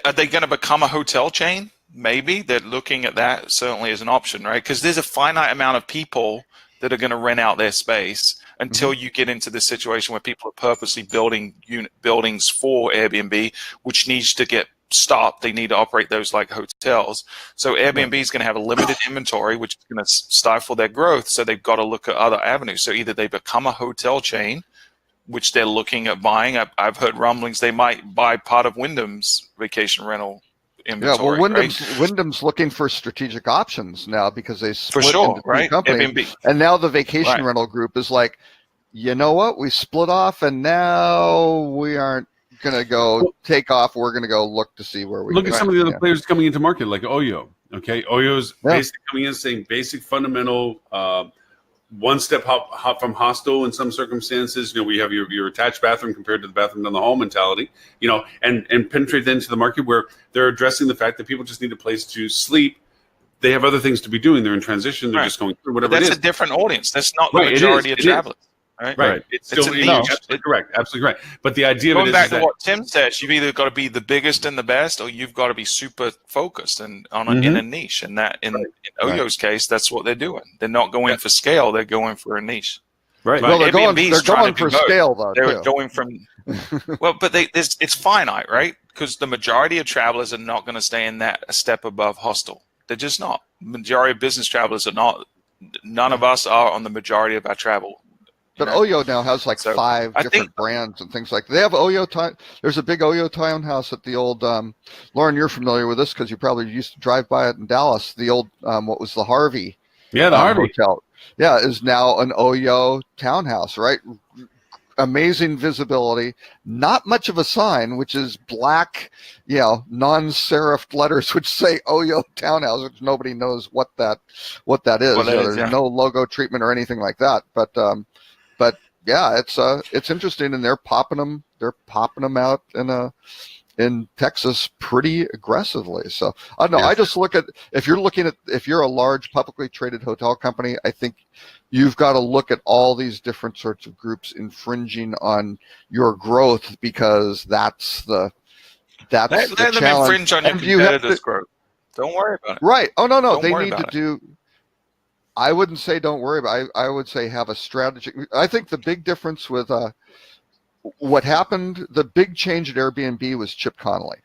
are they going to become a hotel chain? Maybe. They're looking at that certainly as an option, right? Because there's a finite amount of people that are going to rent out their space until you get into the situation where people are purposely building buildings for Airbnb, which needs to get stopped. They need to operate those like hotels. So Airbnb is going to have a limited inventory, which is going to stifle their growth. So they've got to look at other avenues. So either they become a hotel chain, which they're looking at buying. I've heard rumblings they might buy part of Wyndham's vacation rental inventory. Wyndham's looking for strategic options now because they split into two companies. Airbnb. And now the vacation rental group is like, you know what? We split off, and now we aren't going to go take off. We're going to go look to see where we look at some of the other players coming into market, like Oyo. Okay, Oyo's basically coming in saying basic fundamental one step hop from hostel in some circumstances. You know, we have your attached bathroom compared to the bathroom down the hall mentality. You know, and penetrate into the market where they're addressing the fact that people just need a place to sleep. They have other things to be doing. They're in transition. They're just going through whatever it is. That's a different audience. That's not the majority of travelers. Right. It's still absolutely correct. Absolutely right. But the idea going of it back is to what Tim says, you've either got to be the biggest and the best, or you've got to be super focused and in a niche. And that in Oyo's case, that's what they're doing. They're not going for scale; they're going for a niche. Right. Well, they're going for scale though. They're going from but it's finite, right? Because the majority of travelers are not going to stay in that a step above hostel. They're just not. Majority of business travelers are not. None of us are on the majority of our travel. But Oyo now has like 5 different brands and things like that. They have Oyo. There's a big Oyo townhouse at the old, Lauren, you're familiar with this because you probably used to drive by it in Dallas. The old, what was the Harvey? Yeah, the Harvey Hotel. Yeah, is now an Oyo townhouse, right? Amazing visibility. Not much of a sign, which is black, non-serifed letters which say Oyo townhouse, which nobody knows what that is. There's no logo treatment or anything like that. But yeah, it's interesting, and they're popping them out in Texas pretty aggressively. So I don't know. I just look at if you're a large publicly traded hotel company, I think you've got to look at all these different sorts of groups infringing on your growth because that's the challenge. Let them infringe on your competitors' growth. Don't worry about it. Right. Oh no, they need to do. I wouldn't say don't worry about it. I would say have a strategy. I think the big difference with what happened, the big change at Airbnb was Chip Connolly,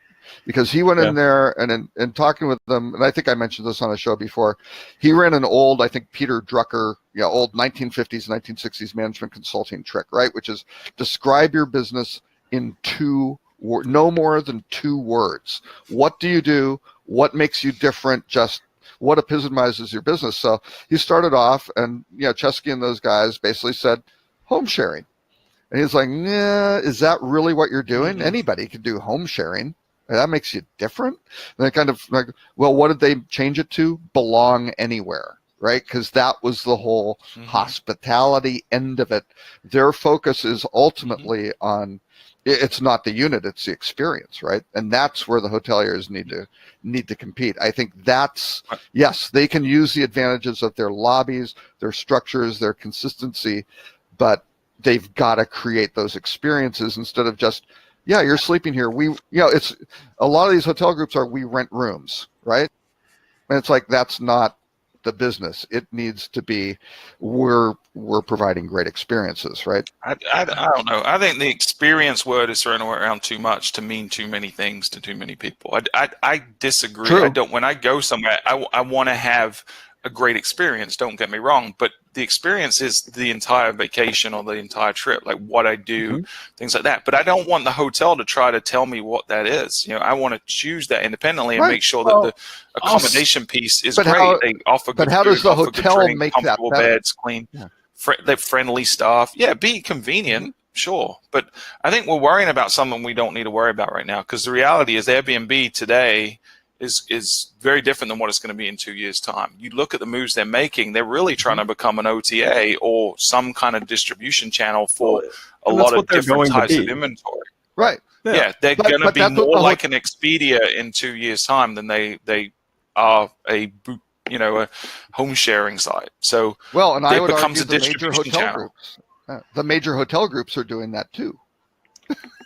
because he went in there and talking with them, and I think I mentioned this on a show before, he ran an old, I think Peter Drucker, old 1950s, 1960s management consulting trick, right? Which is describe your business in no more than 2 words. What do you do? What makes you different? Just what epitomizes your business? So he started off, and Chesky and those guys basically said home sharing, and he's like, nah, is that really what you're doing? Anybody can do home sharing. That makes you different. And they kind of like, well, what did they change it to? Belong anywhere, right? Because that was the whole hospitality end of it. Their focus is ultimately on. It's not the unit, it's the experience, right? And that's where the hoteliers need to compete. I think yes, they can use the advantages of their lobbies, their structures, their consistency, but they've got to create those experiences instead of just, you're sleeping here. It's a lot of these hotel groups we rent rooms, right? And it's like, that's not the business. It needs to be, we're providing great experiences, right? I don't know. I think the experience word is thrown around too much to mean too many things to too many people. I disagree. True. When I go somewhere, I want to have a great experience. Don't get me wrong, but the experience is the entire vacation or the entire trip, like what I do, things like that. But I don't want the hotel to try to tell me what that is. I want to choose that independently and make sure that the accommodation piece is great. They offer good food, how does the hotel drink, make that comfortable better? Beds, clean, they're friendly staff. Yeah, be convenient. Sure. But I think we're worrying about something we don't need to worry about right now, because the reality is Airbnb today is very different than what it's going to be in 2 years' time. You look at the moves they're making, they're really trying to become an OTA or some kind of distribution channel for a lot of different types of inventory. Right. Yeah, they're going to be more like an Expedia in 2 years' time than they are a home sharing site. So and I would becomes argue a distribution channel. The major hotel groups are doing that too.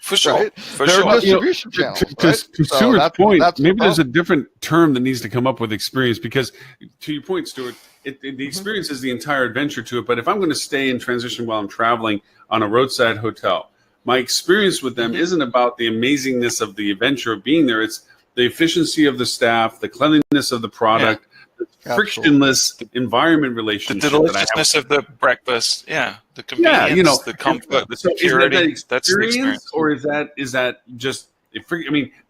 For sure. Right? For They're sure. distribution channels. To Stuart's point, maybe there's a different term that needs to come up with experience, because to your point, Stuart, the experience is the entire adventure to it. But if I'm going to stay in transition while I'm traveling on a roadside hotel, my experience with them isn't about the amazingness of the adventure of being there. It's the efficiency of the staff, the cleanliness of the product, the frictionless environment relationship. The deliciousness of the breakfast, the convenience, the comfort, the security. That's the experience, or is that just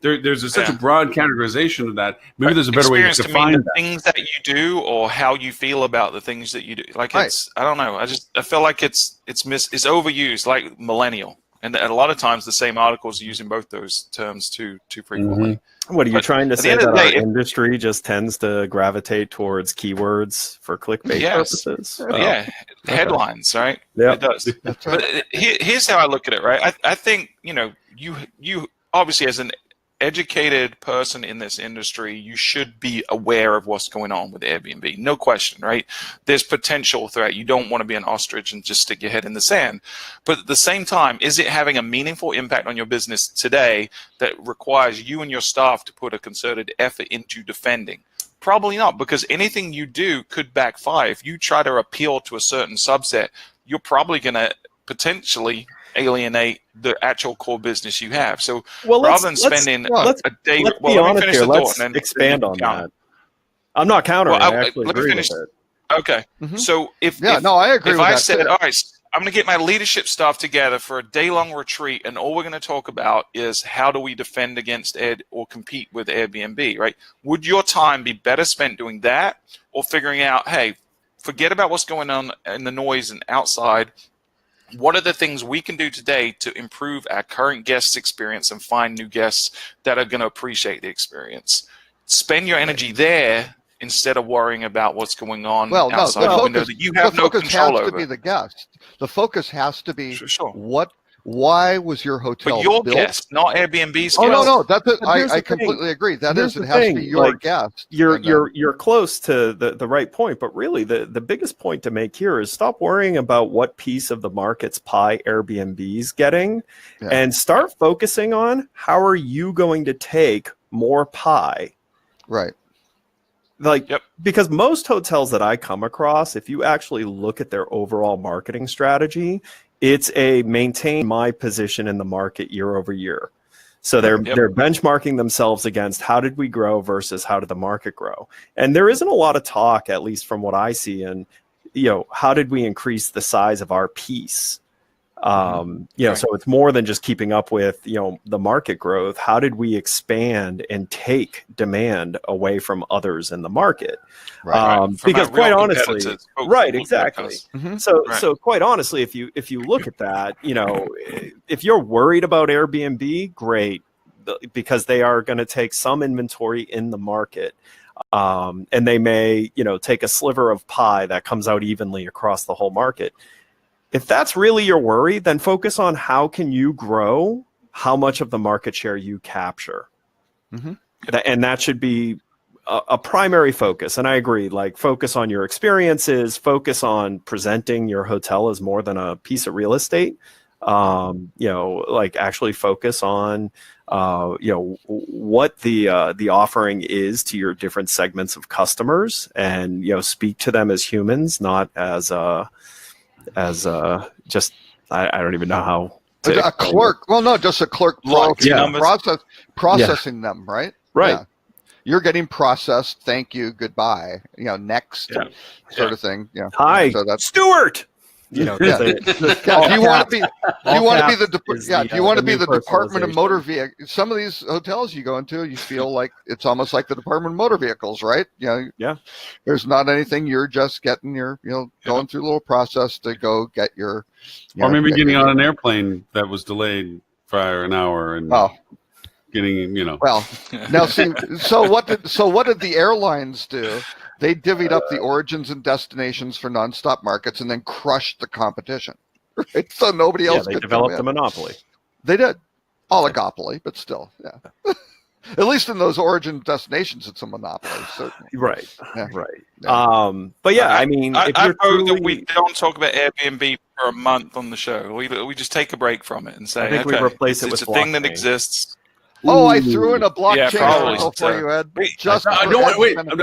There's such a broad categorization of that. Maybe there's a better way to define the things that you do or how you feel about the things that you do. Like it's, I don't know. I feel like it's overused, like millennial. And a lot of times the same articles are using both those terms too frequently. Mm-hmm. What are you trying to say, that our industry just tends to gravitate towards keywords for clickbait purposes? Headlines, right? Yeah, it does. But here's how I look at it, right? I think, you obviously, as an educated person in this industry, you should be aware of what's going on with Airbnb. No question, right? There's potential threat. You don't want to be an ostrich and just stick your head in the sand. But at the same time, is it having a meaningful impact on your business today that requires you and your staff to put a concerted effort into defending? Probably not, because anything you do could backfire. If you try to appeal to a certain subset, you're probably going to potentially alienate the actual core business you have. So rather than spending a day, let's be honest here. Let's expand on that. I'm not countering. I actually agree with it. Okay. Mm-hmm. So I agree. If I said, all right, I'm going to get my leadership staff together for a day-long retreat, and all we're going to talk about is how do we defend against or compete with Airbnb, right? Would your time be better spent doing that, or figuring out, hey, forget about what's going on in the noise and outside? What are the things we can do today to improve our current guests' experience and find new guests that are going to appreciate the experience? Spend your energy there instead of worrying about what's going on outside the window that you have no control over. The focus has to be the guest. The focus has to be why was your hotel but your built? Guest, not Airbnb's guest. No. I completely agree. It has to be your guest. You're close to the right point, but really the biggest point to make here is stop worrying about what piece of the market's pie Airbnb's getting, and start focusing on how are you going to take more pie. Right. Because most hotels that I come across, if you actually look at their overall marketing strategy, it's a maintain my position in the market year over year. So they're benchmarking themselves against how did we grow versus how did the market grow. And there isn't a lot of talk, at least from what I see, and how did we increase the size of our piece? So it's more than just keeping up with the market growth. How did we expand and take demand away from others in the market? Because quite honestly, exactly. Mm-hmm. So quite honestly, if you look at that, if you're worried about Airbnb, great, because they are going to take some inventory in the market. And they may take a sliver of pie that comes out evenly across the whole market. If that's really your worry, then focus on how can you grow, how much of the market share you capture. Mm-hmm. And that should be a primary focus. And I agree, focus on your experiences, focus on presenting your hotel as more than a piece of real estate. Actually focus on, what the offering is to your different segments of customers, and, speak to them as humans, not as just I don't even know how to a clerk. Well, no, just a clerk processing them, right? Right. Yeah. You're getting processed. Thank you. Goodbye. Next sort of thing. Yeah. Hi, so that's Stuart. Do you want to be? Do you want to be the Department of Motor Vehicles? Some of these hotels you go into, you feel like it's almost like the Department of Motor Vehicles, right? There's not anything. You're just getting your, going through a little process to go get your. Or maybe getting on an airplane that was delayed for an hour and. Getting, Well, now see. So what did the airlines do? They divvied up the origins and destinations for nonstop markets and then crushed the competition. Right? So nobody else could develop a monopoly. They did. Oligopoly, but still, At least in those origin destinations, it's a monopoly, certainly. Right. Yeah. Right. Yeah. But I mean, I vote that we don't talk about Airbnb for a month on the show. We just take a break from it and say, I think we replace it with a thing that exists. Oh, I threw in a blockchain article for you, Ed.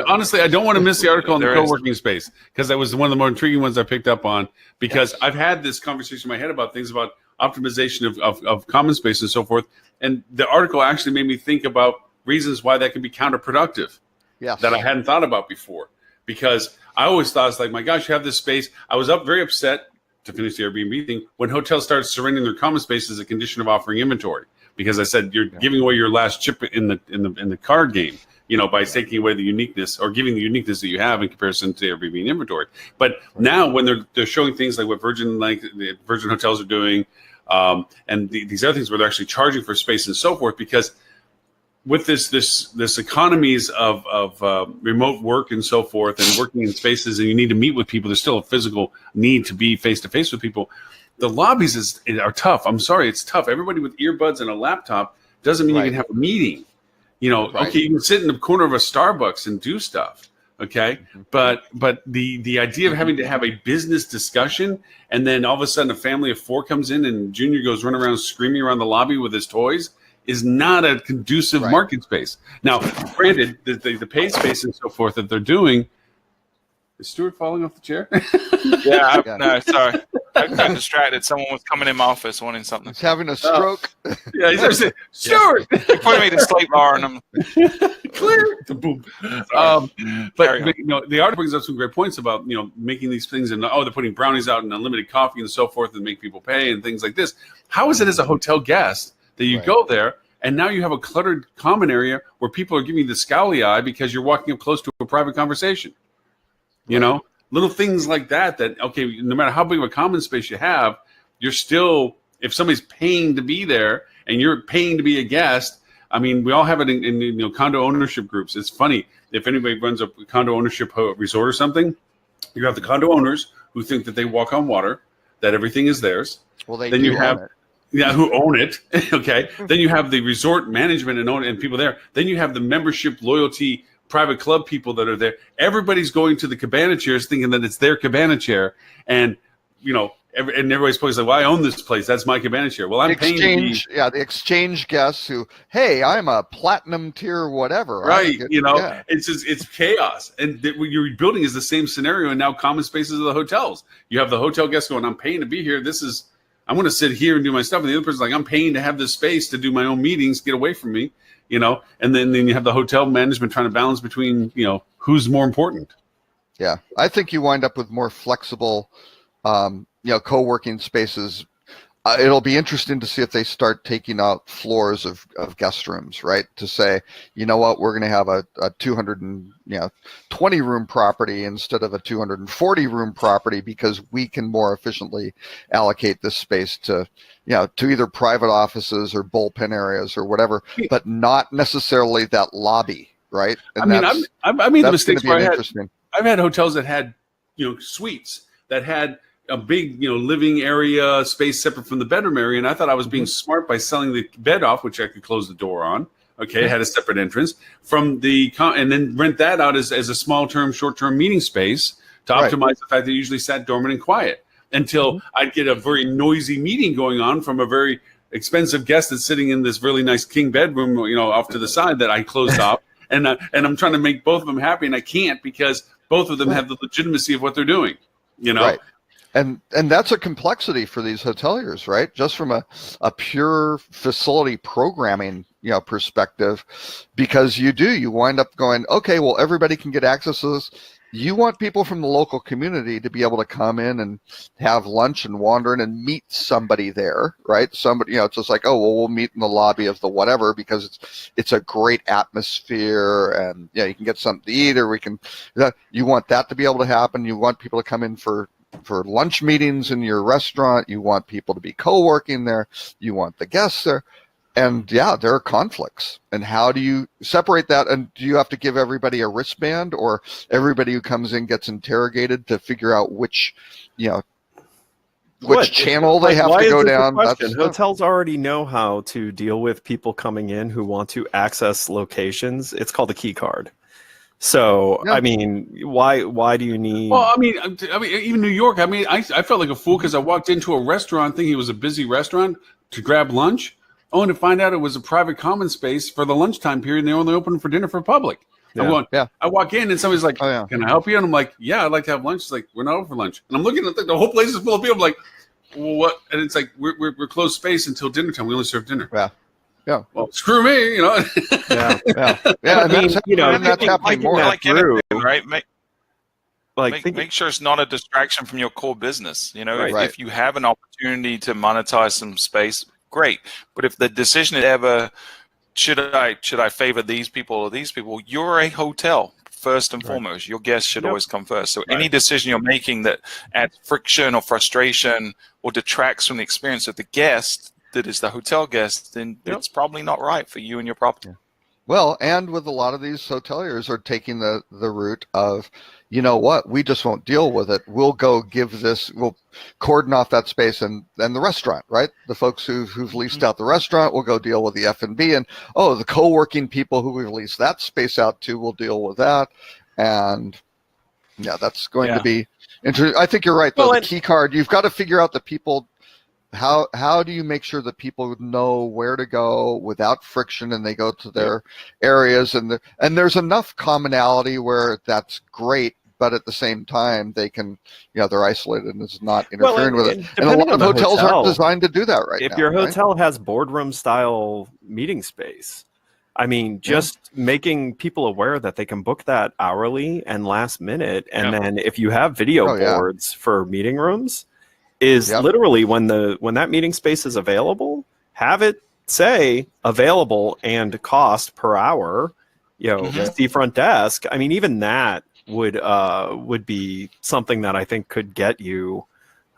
Honestly, I don't want to miss the article on the co-working space, because that was one of the more intriguing ones I picked up on, because I've had this conversation in my head about things about optimization of common space and so forth. And the article actually made me think about reasons why that can be counterproductive that I hadn't thought about before. Because I always thought, it's like, my gosh, you have this space. I was very upset, to finish the Airbnb thing, when hotels started surrendering their common space as a condition of offering inventory. because I said you're giving away your last chip in the card game. By taking away the uniqueness or giving the uniqueness that you have in comparison to Airbnb and inventory. But now when they're showing things like what Virgin Hotels are doing, and these other things where they're actually charging for space and so forth, because with this economies of remote work and so forth, and working in spaces, and you need to meet with people, there's still a physical need to be face to face with people. The lobbies are tough. I'm sorry, it's tough. Everybody with earbuds and a laptop doesn't mean you can have a meeting. Okay, you can sit in the corner of a Starbucks and do stuff. Okay, but the idea of having to have a business discussion, and then all of a sudden a family of 4 comes in and Junior goes running around screaming around the lobby with his toys is not a conducive market space. Now, granted, the paid space and so forth that they're doing. Is Stuart falling off the chair? No, sorry. I got distracted. Someone was coming in my office wanting something. He's having a stroke. Yeah, he's saying, Stuart! He put me to sleep bar and I'm clear. Boom. But the article brings up some great points about making these things, and they're putting brownies out and unlimited coffee and so forth, and make people pay and things like this. How is it as a hotel guest that you go there and now you have a cluttered common area where people are giving you the scowly eye because you're walking up close to a private conversation? Little things like that, okay, no matter how big of a common space you have, you're still, if somebody's paying to be there and you're paying to be a guest, I mean, we all have it in condo ownership groups. It's funny, if anybody runs a condo ownership resort or something, you have the condo owners who think that they walk on water, that everything is theirs. Well, they then do you have it. Yeah, who own it. Okay. Then you have the resort management and people there. Then you have the membership, loyalty, private club people that are there. Everybody's going to the cabana chairs thinking that it's their cabana chair. And, and everybody's probably like, well, I own this place. That's my cabana chair. Well, I'm paying to be... Yeah, the exchange guests who, hey, I'm a platinum tier whatever. Right. It's chaos. And what you're building is the same scenario, and now common spaces of the hotels. You have the hotel guests going, I'm paying to be here. I'm going to sit here and do my stuff. And the other person's like, I'm paying to have this space to do my own meetings, get away from me, and then you have the hotel management trying to balance between, who's more important. Yeah. I think you wind up with more flexible, co-working spaces. It'll be interesting to see if they start taking out floors of guest rooms, right? To say, you know what, we're going to have a 220 room property instead of a 240 room property because we can more efficiently allocate this space to either private offices or bullpen areas or whatever, but not necessarily that lobby, right? And I made the mistakes where I've had hotels that had, suites that had a big, living area space separate from the bedroom area. And I thought I was being smart by selling the bed off, which I could close the door on. Okay. It had a separate entrance and then rent that out as a short-term meeting space to optimize the fact that it usually sat dormant and quiet until I'd get a very noisy meeting going on from a very expensive guest that's sitting in this really nice king bedroom, off to the side that I closed off. And I'm trying to make both of them happy. And I can't because both of them have the legitimacy of what they're doing, Right. And that's a complexity for these hoteliers, right? Just from a pure facility programming, perspective, because you wind up going, okay, well, everybody can get access to this. You want people from the local community to be able to come in and have lunch and wander in and meet somebody there, right? Somebody, it's just like, oh, well, we'll meet in the lobby of the whatever because it's a great atmosphere and you can get something to eat or you want that to be able to happen. You want people to come in for lunch meetings in your restaurant. You want people to be co-working there. You want the guests there. And there are conflicts. And how do you separate that? And do you have to give everybody a wristband or everybody who comes in gets interrogated to figure out which channel they have to go down? Hotels already know how to deal with people coming in who want to access locations. It's called a key card. So, I mean, why do you need... Well, I mean, even New York, I felt like a fool because I walked into a restaurant thinking it was a busy restaurant to grab lunch, only to find out it was a private common space for the lunchtime period, and they only open for dinner for public. I walk in, and somebody's like, can I help you? And I'm like, yeah, I'd like to have lunch. It's like, we're not open for lunch. And I'm looking at the whole place is full of people. I'm like, well, what? And it's like, we're closed space until dinner time. We only serve dinner. Yeah. Well, screw me, Yeah. And that's happening more. Right? Make sure it's not a distraction from your core business. If you have an opportunity to monetize some space, great. But if the decision is ever, should I favor these people or these people, you're a hotel. First and foremost, your guests should always come first. So any decision you're making that adds friction or frustration or detracts from the experience of the guest, that is the hotel guest, then it's probably not right for you and your property. Well, and with a lot of these hoteliers are taking the route of, you know what, we just won't deal with it. We'll go we'll cordon off that space and the restaurant, right? The folks who've leased out the restaurant will go deal with the F&B, and the co-working people who we've leased that space out to will deal with that. And that's going to be interesting. I think you're right, though. The key card, you've got to figure out the people. How do you make sure that people know where to go without friction and they go to their areas, and there's enough commonality where that's great, but at the same time they can, they're isolated and it's not interfering with it. And a lot of hotels aren't designed to do that right now. If your hotel has boardroom style meeting space, I mean, just making people aware that they can book that hourly and last minute, and then if you have video boards for meeting rooms, is literally when that meeting space is available, have it say available and cost per hour, the front desk. I mean, even that would be something that I think could get you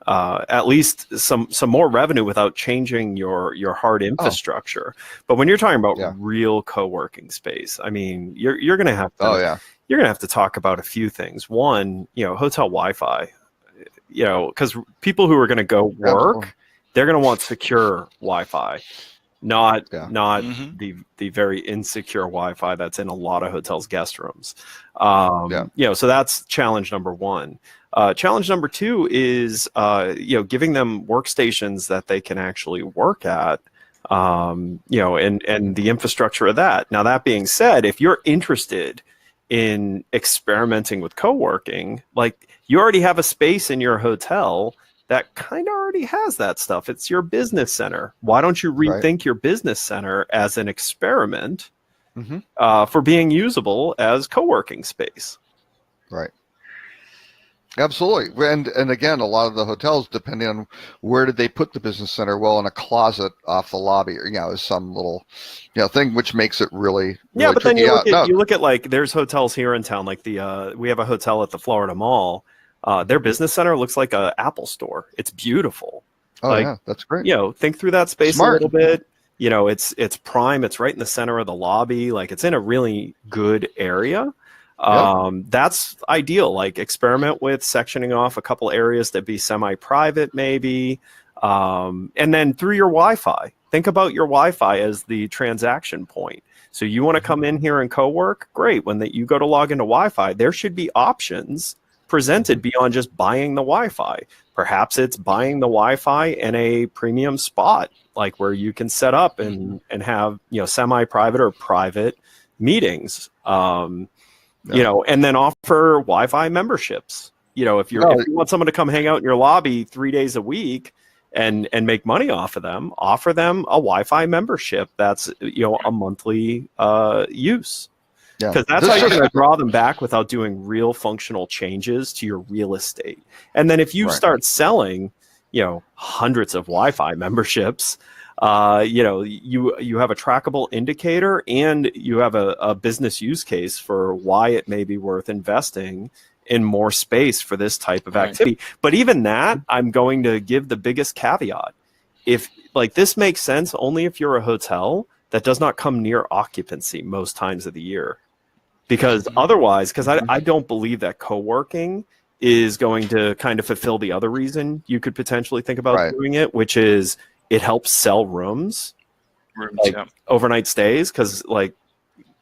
at least some more revenue without changing your hard infrastructure. But when you're talking about real co-working space, I mean, you're going to have to you're going to have to talk about a few things. One, hotel Wi-Fi. Because people who are going to go work, they're going to want secure Wi-Fi, not the very insecure Wi-Fi that's in a lot of hotels' guest rooms. So that's challenge number one. Challenge number two is giving them workstations that they can actually work at. And the infrastructure of that. Now, that being said, if you're interested in experimenting with co-working, like, you already have a space in your hotel that kind of already has that stuff. It's your business center. Why don't you rethink your business center as an experiment for being usable as co-working space? Right. Absolutely. And again, a lot of the hotels, depending on where did they put the business center, in a closet off the lobby, is some little, thing, which makes it really but then you look at like, there's hotels here in town, like we have a hotel at the Florida Mall. Their business center looks like an Apple store. It's beautiful. Oh, that's great. Think through that space a little bit. It's prime. It's right in the center of the lobby. Like, it's in a really good area. That's ideal. Like, experiment with sectioning off a couple areas that be semi-private, maybe. And then through your Wi-Fi, think about your Wi-Fi as the transaction point. So you want to come in here and co-work? Great. When you go to log into Wi-Fi, there should be options presented beyond just buying the Wi-Fi. Perhaps it's buying the Wi-Fi in a premium spot, like where you can set up and have, semi-private or private meetings. And then offer Wi-Fi memberships. If you want someone to come hang out in your lobby 3 days a week and make money off of them, offer them a Wi-Fi membership that's a monthly use. Because that's how you're going to draw them back without doing real functional changes to your real estate. And then if you start selling, hundreds of Wi-Fi memberships, you have a trackable indicator, and you have a business use case for why it may be worth investing in more space for this type of activity. But even that, I'm going to give the biggest caveat. If this makes sense only if you're a hotel that does not come near occupancy most times of the year. Because otherwise, I don't believe that co-working is going to kind of fulfill the other reason you could potentially think about doing it, which is it helps sell rooms overnight stays. Because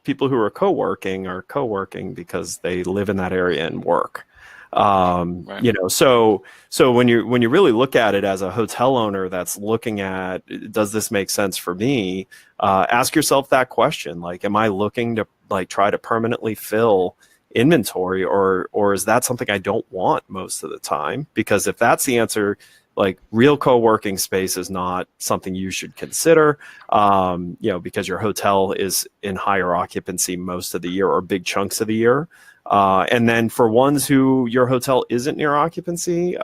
people who are co-working because they live in that area and work. So when you really look at it as a hotel owner that's looking at, does this make sense for me? Ask yourself that question. Like, am I looking to try to permanently fill inventory, or is that something I don't want most of the time? Because if that's the answer, real co-working space is not something you should consider, because your hotel is in higher occupancy most of the year or big chunks of the year. And then for ones who your hotel isn't near occupancy,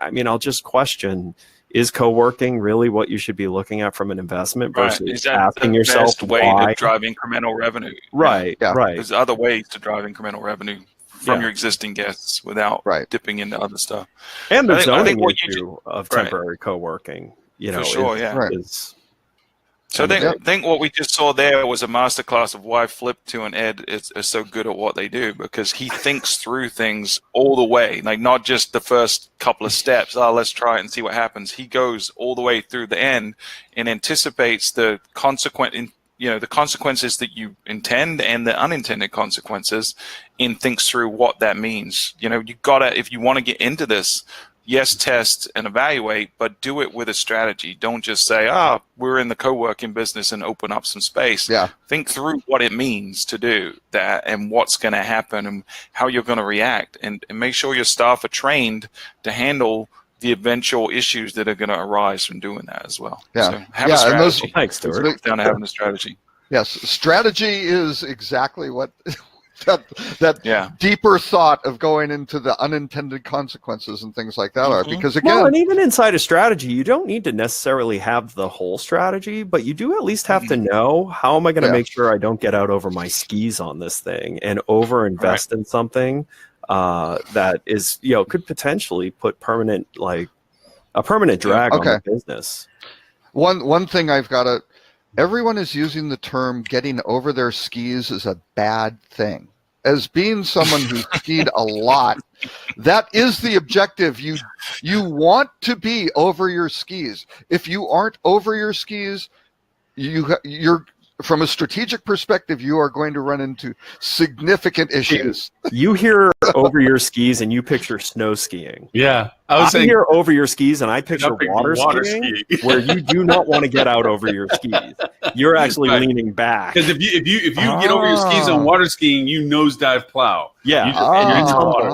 I mean, I'll just question, is co-working really what you should be looking at from an investment versus Is that asking the yourself best way why? to drive incremental revenue? Right, right. There's other ways to drive incremental revenue from your existing guests without dipping into other stuff. And the zoning issue of temporary co-working, you know, for sure, So I think what we just saw there was a masterclass of why Flip2 and Ed is so good at what they do, because he thinks through things all the way, like not just the first couple of steps. Oh, let's try it and see what happens. He goes all the way through the end and anticipates the the consequences that you intend and the unintended consequences, and thinks through what that means. You know, you gotta, if you want to get into this, yes, test and evaluate, but do it with a strategy. Don't just say, we're in the co-working business and open up some space. Think through what it means to do that and what's going to happen and how you're going to react, and make sure your staff are trained to handle the eventual issues that are going to arise from doing that as well. So have a strategy. Thanks, Stuart. Down to having a strategy. Yes, strategy is exactly what that deeper thought of going into the unintended consequences and things like that are, because again, and even inside a strategy, you don't need to necessarily have the whole strategy, but you do at least have to know, how am I going to make sure I don't get out over my skis on this thing and over invest in something that is, could potentially put a permanent drag on the business. One thing everyone is using the term getting over their skis as a bad thing. As being someone who skied a lot, that is the objective. You want to be over your skis. If you aren't over your skis, you're from a strategic perspective, you are going to run into significant issues. You hear over your skis and you picture snow skiing. Yeah. I hear over your skis and I picture water skiing, where you do not want to get out over your skis. You're actually leaning back. Because if you get over your skis on water skiing, you nosedive plow. Yeah. And you're into the water.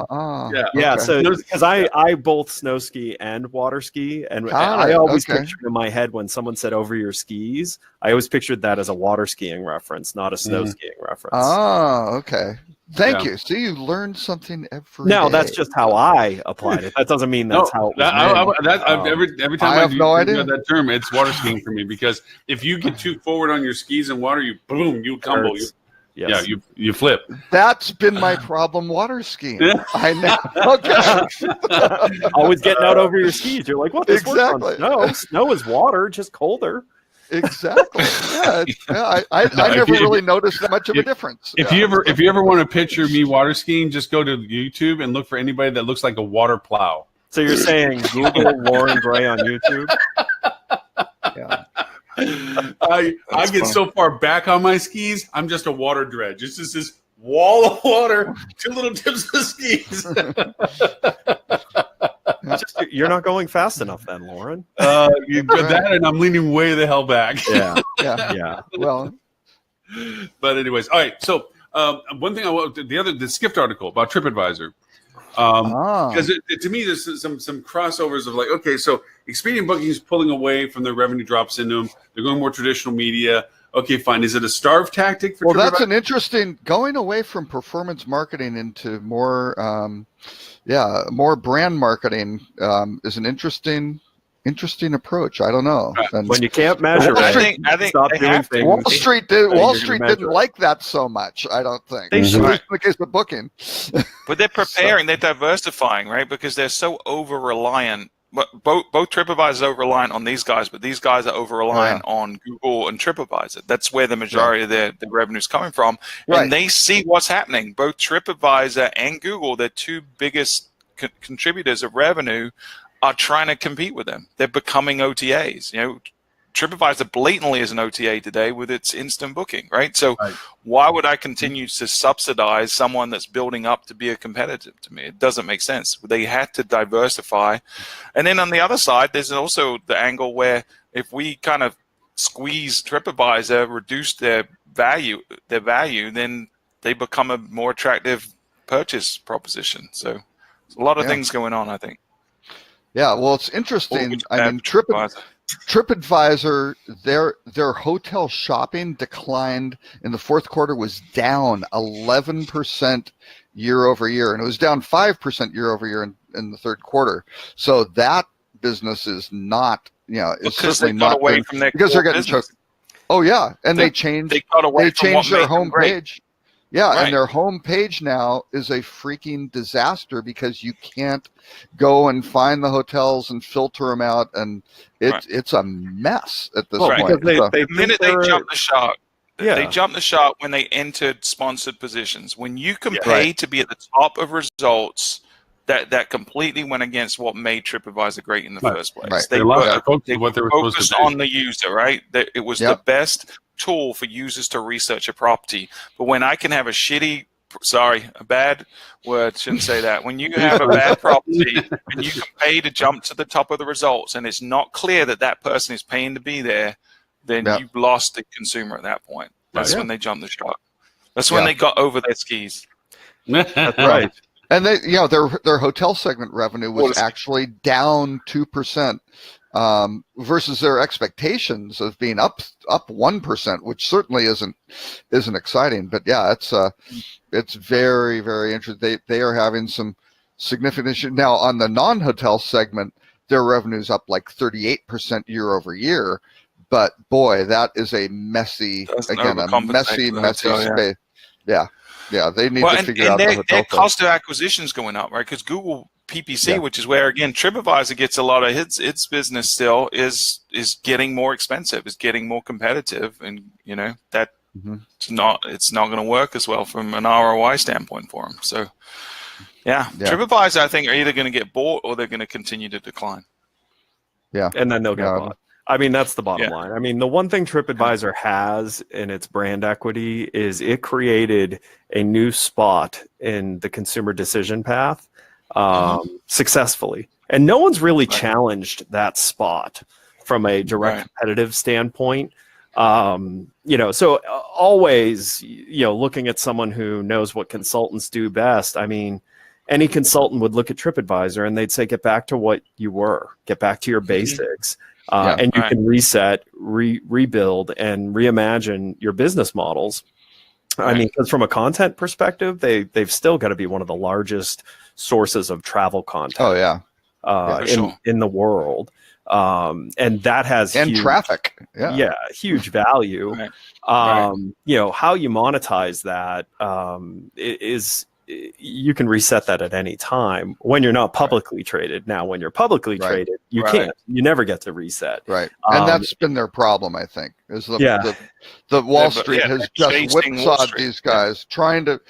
So because I both snow ski and water ski, and I always pictured in my head when someone said over your skis, I always pictured that as a water skiing reference, not a snow skiing reference. Oh, okay. Thank you. See, you learned something every day. That's just how I applied it. That doesn't mean that's how it was every time I use that term, it's water skiing for me, because if you get too forward on your skis in water, you tumble. You flip. That's been my problem water skiing. I know. Okay. Always getting out over your skis. You're like, what? This works on snow. Snow is water, just colder. Exactly. I never really noticed that much of a difference. If you ever want to picture me water skiing, just go to YouTube and look for anybody that looks like a water plow. So you're saying Google Lauren Gray on YouTube? Yeah. I get so far back on my skis, I'm just a water dredge. It's just this wall of water, 2 little tips of skis. You're not going fast enough then, Lauren. That, and I'm leaning way the hell back. Yeah. Well, but anyways, all right. So one thing the Skift article about TripAdvisor, because to me there's some crossovers of like, okay, so Expedia Booking is pulling away from their revenue drops into them. They're going more traditional media. Okay, fine. Is it a starve tactic for TripAdvisor? That's an interesting, going away from performance marketing into more brand marketing is an interesting approach. I don't know. And when you can't measure I think stop doing things. Wall Street didn't like that so much, I don't think. They should. In the case of Booking. But they're preparing, they're diversifying, right? Because they're so over-reliant. But both TripAdvisor is over-reliant on these guys, but these guys are over-reliant on Google and TripAdvisor. That's where the majority of their revenue is coming from. And they see what's happening. Both TripAdvisor and Google, their 2 biggest contributors of revenue, are trying to compete with them. They're becoming OTAs. TripAdvisor blatantly is an OTA today with its instant booking, right? So why would I continue to subsidize someone that's building up to be a competitor to me? It doesn't make sense. They had to diversify. And then on the other side, there's also the angle where if we kind of squeeze TripAdvisor, reduce their value, then they become a more attractive purchase proposition. So there's a lot of things going on, I think. Yeah, well, it's interesting. I mean, TripAdvisor, their hotel shopping declined in the fourth quarter, was down 11% year over year, and it was down 5% year over year in the third quarter. So that business is not, is because certainly they got not away doing, from their because they're core getting business. choked. Oh yeah, and they changed their home page. Yeah, Right. and their home page now is a freaking disaster because you can't go and find the hotels and filter them out, and it's a mess at this point. Because the minute they jumped the shark, Yeah. they jumped the shark when they entered sponsored positions. When you can Yeah. pay Right. to be at the top of results, that completely went against what made TripAdvisor great in the first place. Right. They focused on the user, right? It was the best tool for users to research a property. But when I can have a bad word, shouldn't say that. When you have a bad property and you can pay to jump to the top of the results and it's not clear that that person is paying to be there, then you've lost the consumer at that point. That's when they jumped the shark. That's when they got over their skis. That's right. And they, their hotel segment revenue was actually down 2%, versus their expectations of being up 1%, which certainly isn't exciting. But yeah, it's very, very interesting. They are having some significant issues now on the non-hotel segment. Their revenue's up like 38% year over year. But boy, that is a messy space. Yeah, they need to figure out the hotel. Their cost of acquisition is going up, right? Because Google PPC, which is where again TripAdvisor gets a lot of its business still, is getting more expensive, is getting more competitive, and that it's not going to work as well from an ROI standpoint for them. So TripAdvisor, I think, are either going to get bought or they're going to continue to decline. Yeah, and then they'll get bought. I mean, that's the bottom line. I mean, the one thing TripAdvisor has in its brand equity is it created a new spot in the consumer decision path successfully. And no one's really challenged that spot from a direct competitive standpoint. So always, looking at someone who knows what consultants do best, I mean, any consultant would look at TripAdvisor and they'd say, get back to what you were, get back to your basics. And you can reset, rebuild, and reimagine your business models. I mean, because from a content perspective, they've still got to be one of the largest sources of travel content. In the world, and that has huge traffic. Huge value. How you monetize that is. You can reset that at any time when you're not publicly traded. Now, when you're publicly traded, you can't. You never get to reset. Right, and that's been their problem, I think. Is the Wall Street has just whipsawed these guys, trying to,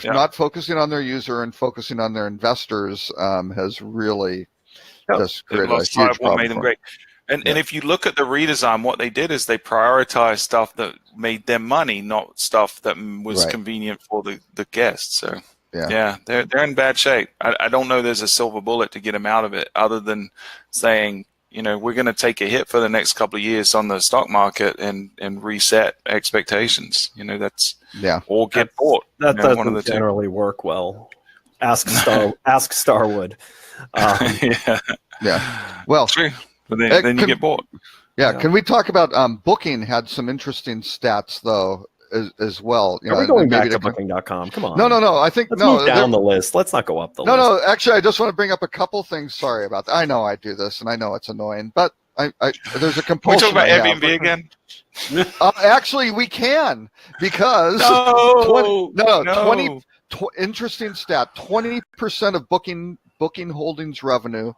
not focusing on their user and focusing on their investors has really just created a huge problem. Made them great. And if you look at the redesign, what they did is they prioritized stuff that made them money, not stuff that was convenient for the guests. So they're in bad shape. I don't know there's a silver bullet to get them out of it, other than saying, we're going to take a hit for the next couple of years on the stock market and reset expectations. Or get bought. That doesn't generally work well. Ask Starwood. Well, true. But then you get bought. Can we talk about Booking had some interesting stats though as well? Are we going back to Booking.com? Come on. No. I think let's move down the list. Let's not go up the list. No. Actually, I just want to bring up a couple things. Sorry about that. I know I do this, and I know it's annoying, but there's a compulsion. Can we talk about Airbnb again? Actually, we can, because interesting stat: 20% of Booking Holdings revenue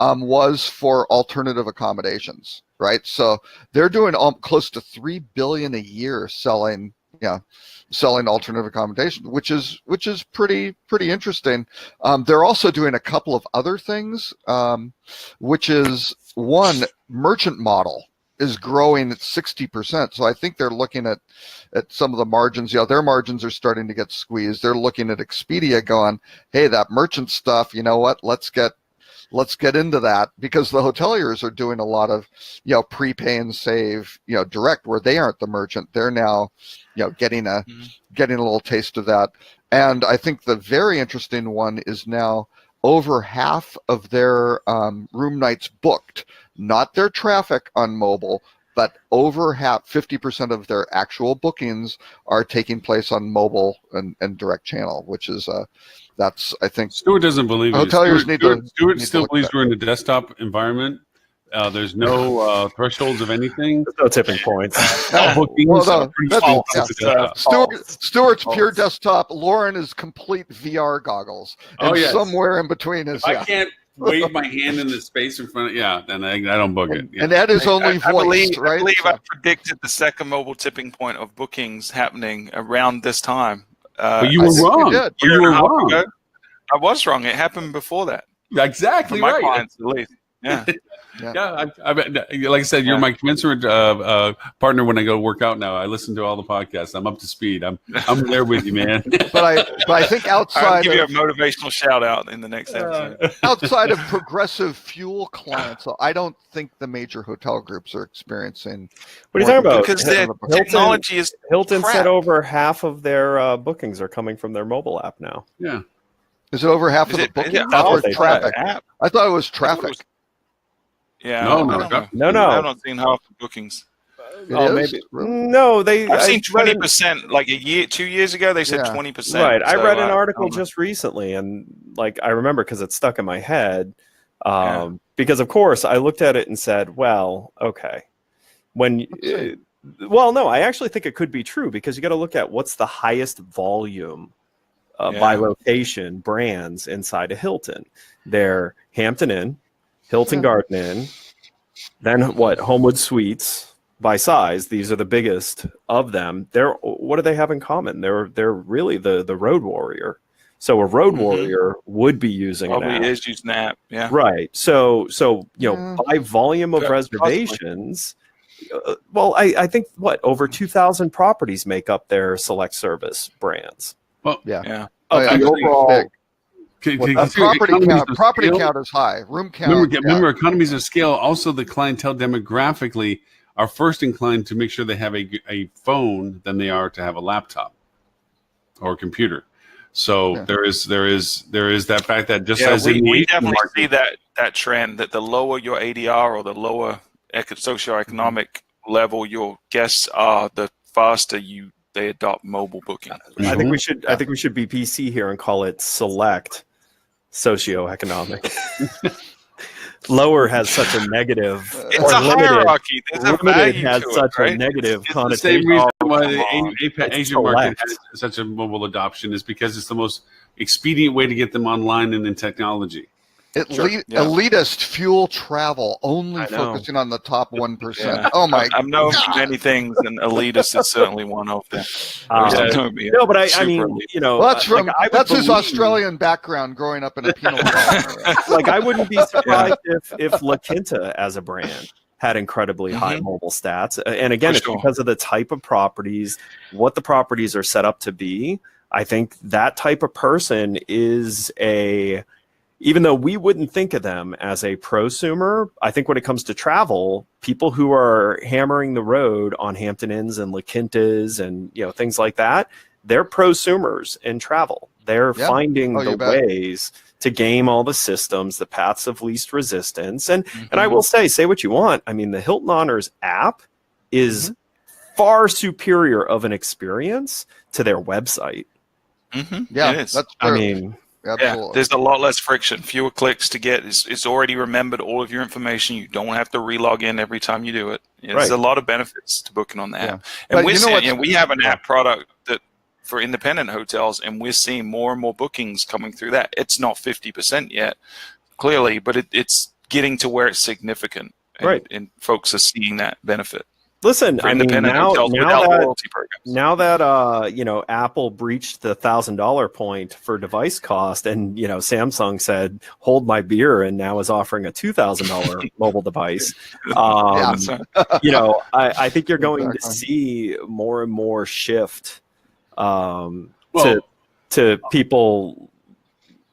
was for alternative accommodations, right? So they're doing close to $3 billion a year selling alternative accommodation, which is pretty interesting. They're also doing a couple of other things, which is one, merchant model is growing at 60%. So I think they're looking at some of the margins. Their margins are starting to get squeezed. They're looking at Expedia going, hey, that merchant stuff, you know what? Let's get into that, because the hoteliers are doing a lot of, prepay and save, direct, where they aren't the merchant. They're now, getting a little taste of that. And I think the very interesting one is now over half of their room nights booked, not their traffic on mobile, but over 50% of their actual bookings are taking place on mobile and direct channel, which is that's, I think, Stuart doesn't believe it. Stuart still believes we're in a desktop environment. There's no thresholds of anything. There's no tipping points. Stuart's pure desktop. Lauren is complete VR goggles. And somewhere in between is. I can't wave my hand in the space in front of then I don't book it. And that is only voiced, right? I believe I predicted the second mobile tipping point of bookings happening around this time. But you were wrong. You were wrong. Ago, I was wrong. It happened before that. Exactly my right. Clients, at least. Yeah. Like I said, you're my commensurate partner when I go work out now. I listen to all the podcasts. I'm up to speed. I'm there with you, man. But I think outside I'll give you a motivational shout out in the next episode. Outside of progressive fuel clients, I don't think the major hotel groups are experiencing. What are you talking about? Because their technology is Hilton crap. said over half of their bookings are coming from their mobile app now. Yeah. Is it over half of the bookings or traffic? I thought it was traffic. Yeah, no. I've not seen half the bookings. Maybe. No, I've seen 20%. Like 2 years ago, they said 20%. Right. I read an article just recently, and I remember because it stuck in my head. Because of course I looked at it and said, "Well, okay." No, I actually think it could be true because you got to look at what's the highest volume by location brands inside a Hilton. They're Hampton Inn, Hilton Garden Inn, then Homewood Suites by size. These are the biggest of them. What do they have in common? They're really the road warrior. So a road warrior would be using an app. Probably is using an app. Yeah. Right. So by volume of reservations, I think over 2,000 properties make up their select service brands. Well, yeah. The overall. Property count is high. Room count. Remember, economies of scale. Also, the clientele demographically are first inclined to make sure they have a phone than they are to have a laptop or a computer. So there is that fact that just as we definitely see that trend that the lower your ADR or the lower socioeconomic level your guests are, the faster they adopt mobile booking. I think we should be PC here and call it select socioeconomic. Lower has such a negative. It's a hierarchy. There's a value has to such it, right? a negative it's connotation. The same reason why the Asian market has such a mobile adoption is because it's the most expedient way to get them online and in technology. Elitist fuel travel, only focusing on the top 1%. Yeah. Oh my! I'm known for many things, and elitist is certainly one of them. No, but I mean, well, that's his Australian background, growing up in a penal colony. I wouldn't be surprised if La Quinta as a brand had incredibly high mobile stats, and again, it's because of the type of properties, what the properties are set up to be. I think that type of person is even though we wouldn't think of them as a prosumer, I think when it comes to travel, people who are hammering the road on Hampton Inns and La Quintas and things like that, they're prosumers in travel. They're finding the ways to game all the systems, the paths of least resistance. And I will say what you want. I mean, the Hilton Honors app is far superior of an experience to their website. Yeah, it is. That's true. I mean, absolutely. Yeah, there's a lot less friction, fewer clicks to get. It's already remembered all of your information. You don't have to relog in every time you do it. There's a lot of benefits to booking on the app. And we have an app product that for independent hotels, and we're seeing more and more bookings coming through that. It's not 50% yet, clearly, but it's getting to where it's significant, and folks are seeing that benefit. Listen, I mean, now that Apple breached the $1,000 point for device cost, and Samsung said hold my beer, and now is offering a $2,000 mobile device. I think you're going to see more and more shift to people.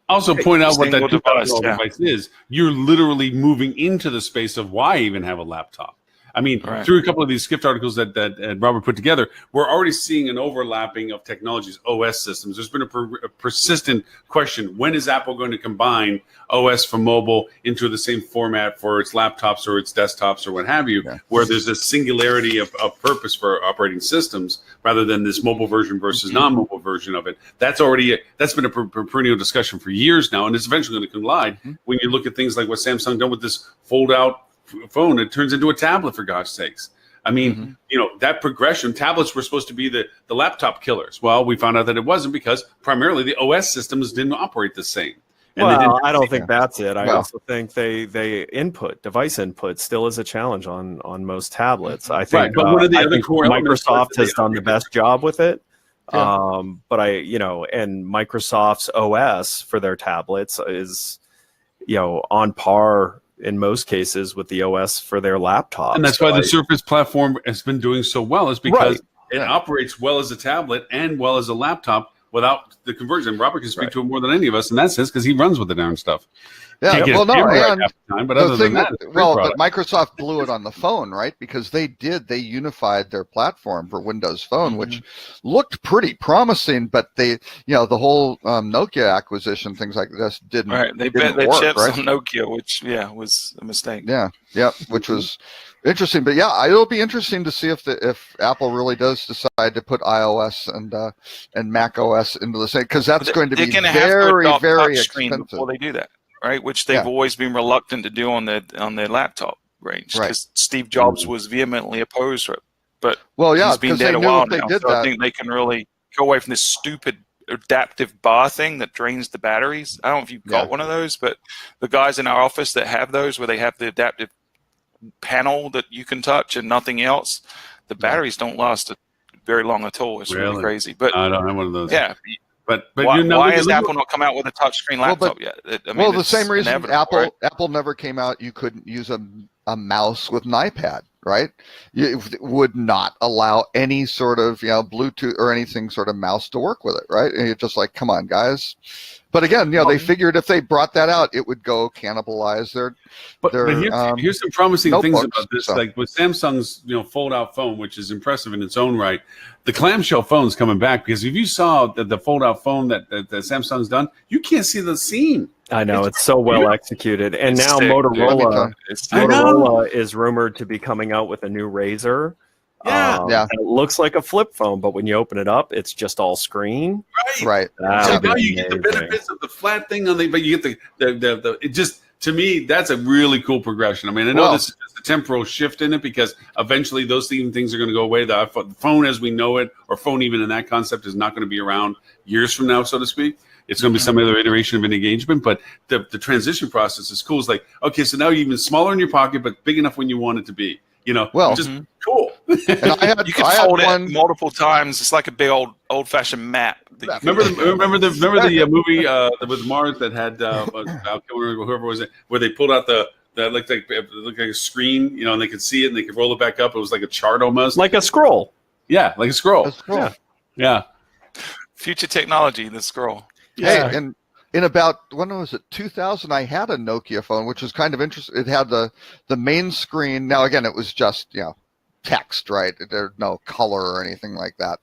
Also, point out what that $2,000 device is. You're literally moving into the space of why even have a laptop. I mean, through a couple of these Skift articles that Robert put together, we're already seeing an overlapping of technologies, OS systems. There's been a persistent question: when is Apple going to combine OS for mobile into the same format for its laptops or its desktops or what have you, where there's a singularity of purpose for operating systems rather than this mobile version versus non-mobile version of it? That's been a perennial discussion for years now, and it's eventually going to collide when you look at things like what Samsung done with this fold-out phone. It turns into a tablet, for God's sakes. I mean, that progression. Tablets were supposed to be the laptop killers. Well, we found out that it wasn't, because primarily the OS systems didn't operate the same. And I don't think that's it. I also think device input still is a challenge on most tablets. I think, but one of the other core Microsoft has done the best job with it. But and Microsoft's OS for their tablets is, on par in most cases with the OS for their laptops. And that's why the Surface platform has been doing so well, is because it operates well as a tablet and well as a laptop without the conversion. Robert can speak to it more than any of us in that sense, because he runs with the darn stuff. Yeah, but other than that, but Microsoft blew it on the phone, right? Because they unified their platform for Windows Phone, which looked pretty promising, but the whole Nokia acquisition, things like this didn't. Right, they bet their chips on Nokia, which was a mistake. Yeah, which was interesting. But it'll be interesting to see if Apple really does decide to put iOS and Mac OS into the same, because that's going to be very, very expensive before they do that. Right, which they've always been reluctant to do on their laptop range, because Steve Jobs was vehemently opposed to it. But he's been dead a while now, so I think they can really go away from this stupid adaptive bar thing that drains the batteries. I don't know if you've got one of those, but the guys in our office that have those, where they have the adaptive panel that you can touch and nothing else, the batteries don't last very long at all. It's really crazy. But I don't have one of those. Yeah. But why has Apple not come out with a touchscreen laptop yet? The same reason Apple never came out. You couldn't use a mouse with an iPad, right? It would not allow any sort of Bluetooth or anything sort of mouse to work with it, right? And you're just like, come on, guys. But again, they figured if they brought that out, it would go cannibalize their. But here's some promising things about this, like with Samsung's fold-out phone, which is impressive in its own right. The clamshell phone's coming back, because if you saw the fold-out phone that Samsung's done, you can't see the seam. I know, it's so well executed, and now Motorola is rumored to be coming out with a new Razr. It looks like a flip phone, but when you open it up, it's just all screen. Right. So now you get the benefits of the flat thing but you get the it just, to me, that's a really cool progression. I mean, I know this is just a temporal shift in it, because eventually those things are going to go away. The phone as we know it, or phone even in that concept, is not going to be around years from now, so to speak. It's going to be some other iteration of an engagement, but the transition process is cool. It's like, okay, so now you're even smaller in your pocket, but big enough when you want it to be. Just cool. And you can fold it multiple times. It's like a big old-fashioned map. Remember the movie with Mars that had whoever was it, where they pulled out it looked like a screen, and they could see it and they could roll it back up. It was like a chart almost, like a scroll. Yeah, like a scroll. Yeah. Future technology, the scroll. Yeah. Hey, and in about, when was it, 2000, I had a Nokia phone, which was kind of interesting. It had the main screen. Now, again, it was just, text, right? There's no color or anything like that.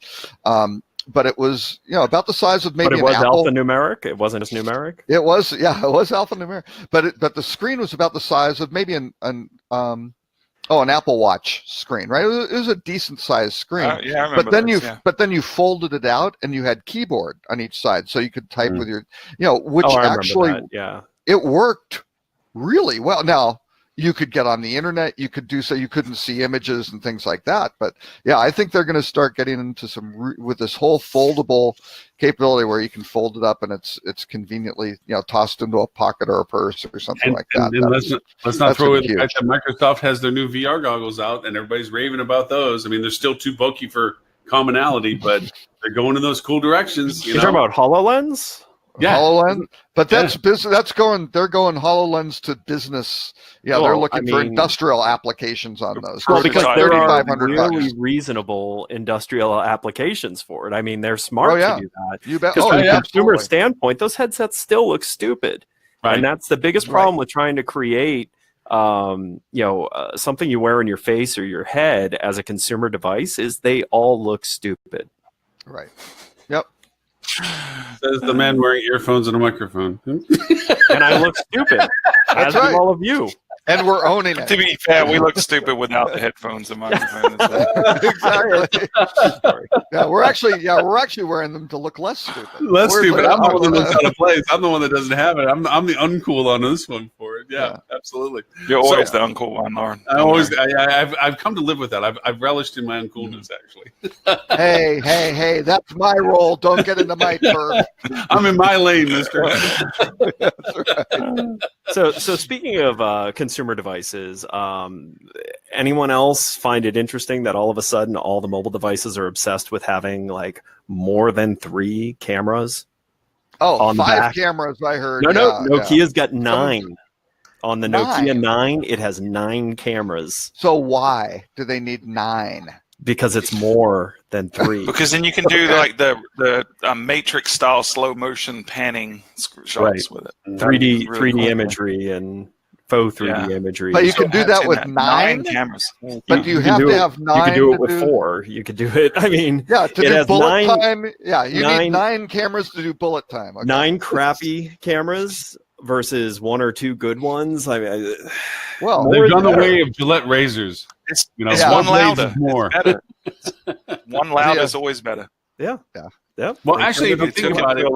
But it was, about the size of maybe an Apple. But it was alphanumeric? It wasn't just numeric? It was alphanumeric. But the screen was about the size of maybe an Apple Watch screen, right? It was a decent sized screen. I remember. But then you folded it out, and you had keyboard on each side, so you could type with your, which it worked really well. Now, you could get on the internet, you could do so, you couldn't see images and things like that. But I think they're going to start getting into with this whole foldable capability where you can fold it up and it's conveniently, tossed into a pocket or a purse or something like that. And let's not throw in the fact that Microsoft has their new VR goggles out and everybody's raving about those. I mean, they're still too bulky for commonality, but they're going in those cool directions. You're talking about HoloLens? Yeah. HoloLens, but that's business. They're going HoloLens to business. Yeah, they're looking for industrial applications on those. Well, because there are really reasonable industrial applications for it. I mean, they're smart to do that. You bet. Because from a consumer standpoint, those headsets still look stupid, and that's the biggest problem with trying to create something you wear on your face or your head as a consumer device is they all look stupid. Right. Yep. Says the man wearing earphones and a microphone. And I look stupid, as do all of you. And we're owning it. To be fair, we look stupid without the headphones and microphone. Exactly. Yeah, we're actually wearing them to look less stupid. Less stupid. I'm the one that's out of place. I'm the one that doesn't have it. I'm the uncool on this one for it. Yeah. Absolutely. You're always the uncool one, Lauren. I've come to live with that. I've relished in my uncoolness, actually. Hey, that's my role. Don't get into my turf. I'm in my lane, mister. That's right. So speaking of consumer devices, anyone else find it interesting that all of a sudden all the mobile devices are obsessed with having like more than 3 cameras? Oh, 5 cameras, I heard. No, Nokia's got 9. On the Nokia 9, it has 9 cameras. So why do they need 9? Because it's more than 3. Because then you can do like the Matrix style slow motion panning shots with it. 3D imagery and faux 3D imagery. But you can do that with 9 cameras. But do you have to have 9? You can do it with 4. You could do it. I mean, to do bullet time. Yeah, you need 9 cameras to do bullet time. Okay. 9 crappy cameras versus 1 or 2 good ones. I mean, they've gone the way of Gillette razors. It's one louder. More. Better. One louder is always better. Yeah. Well, actually, if you think about it,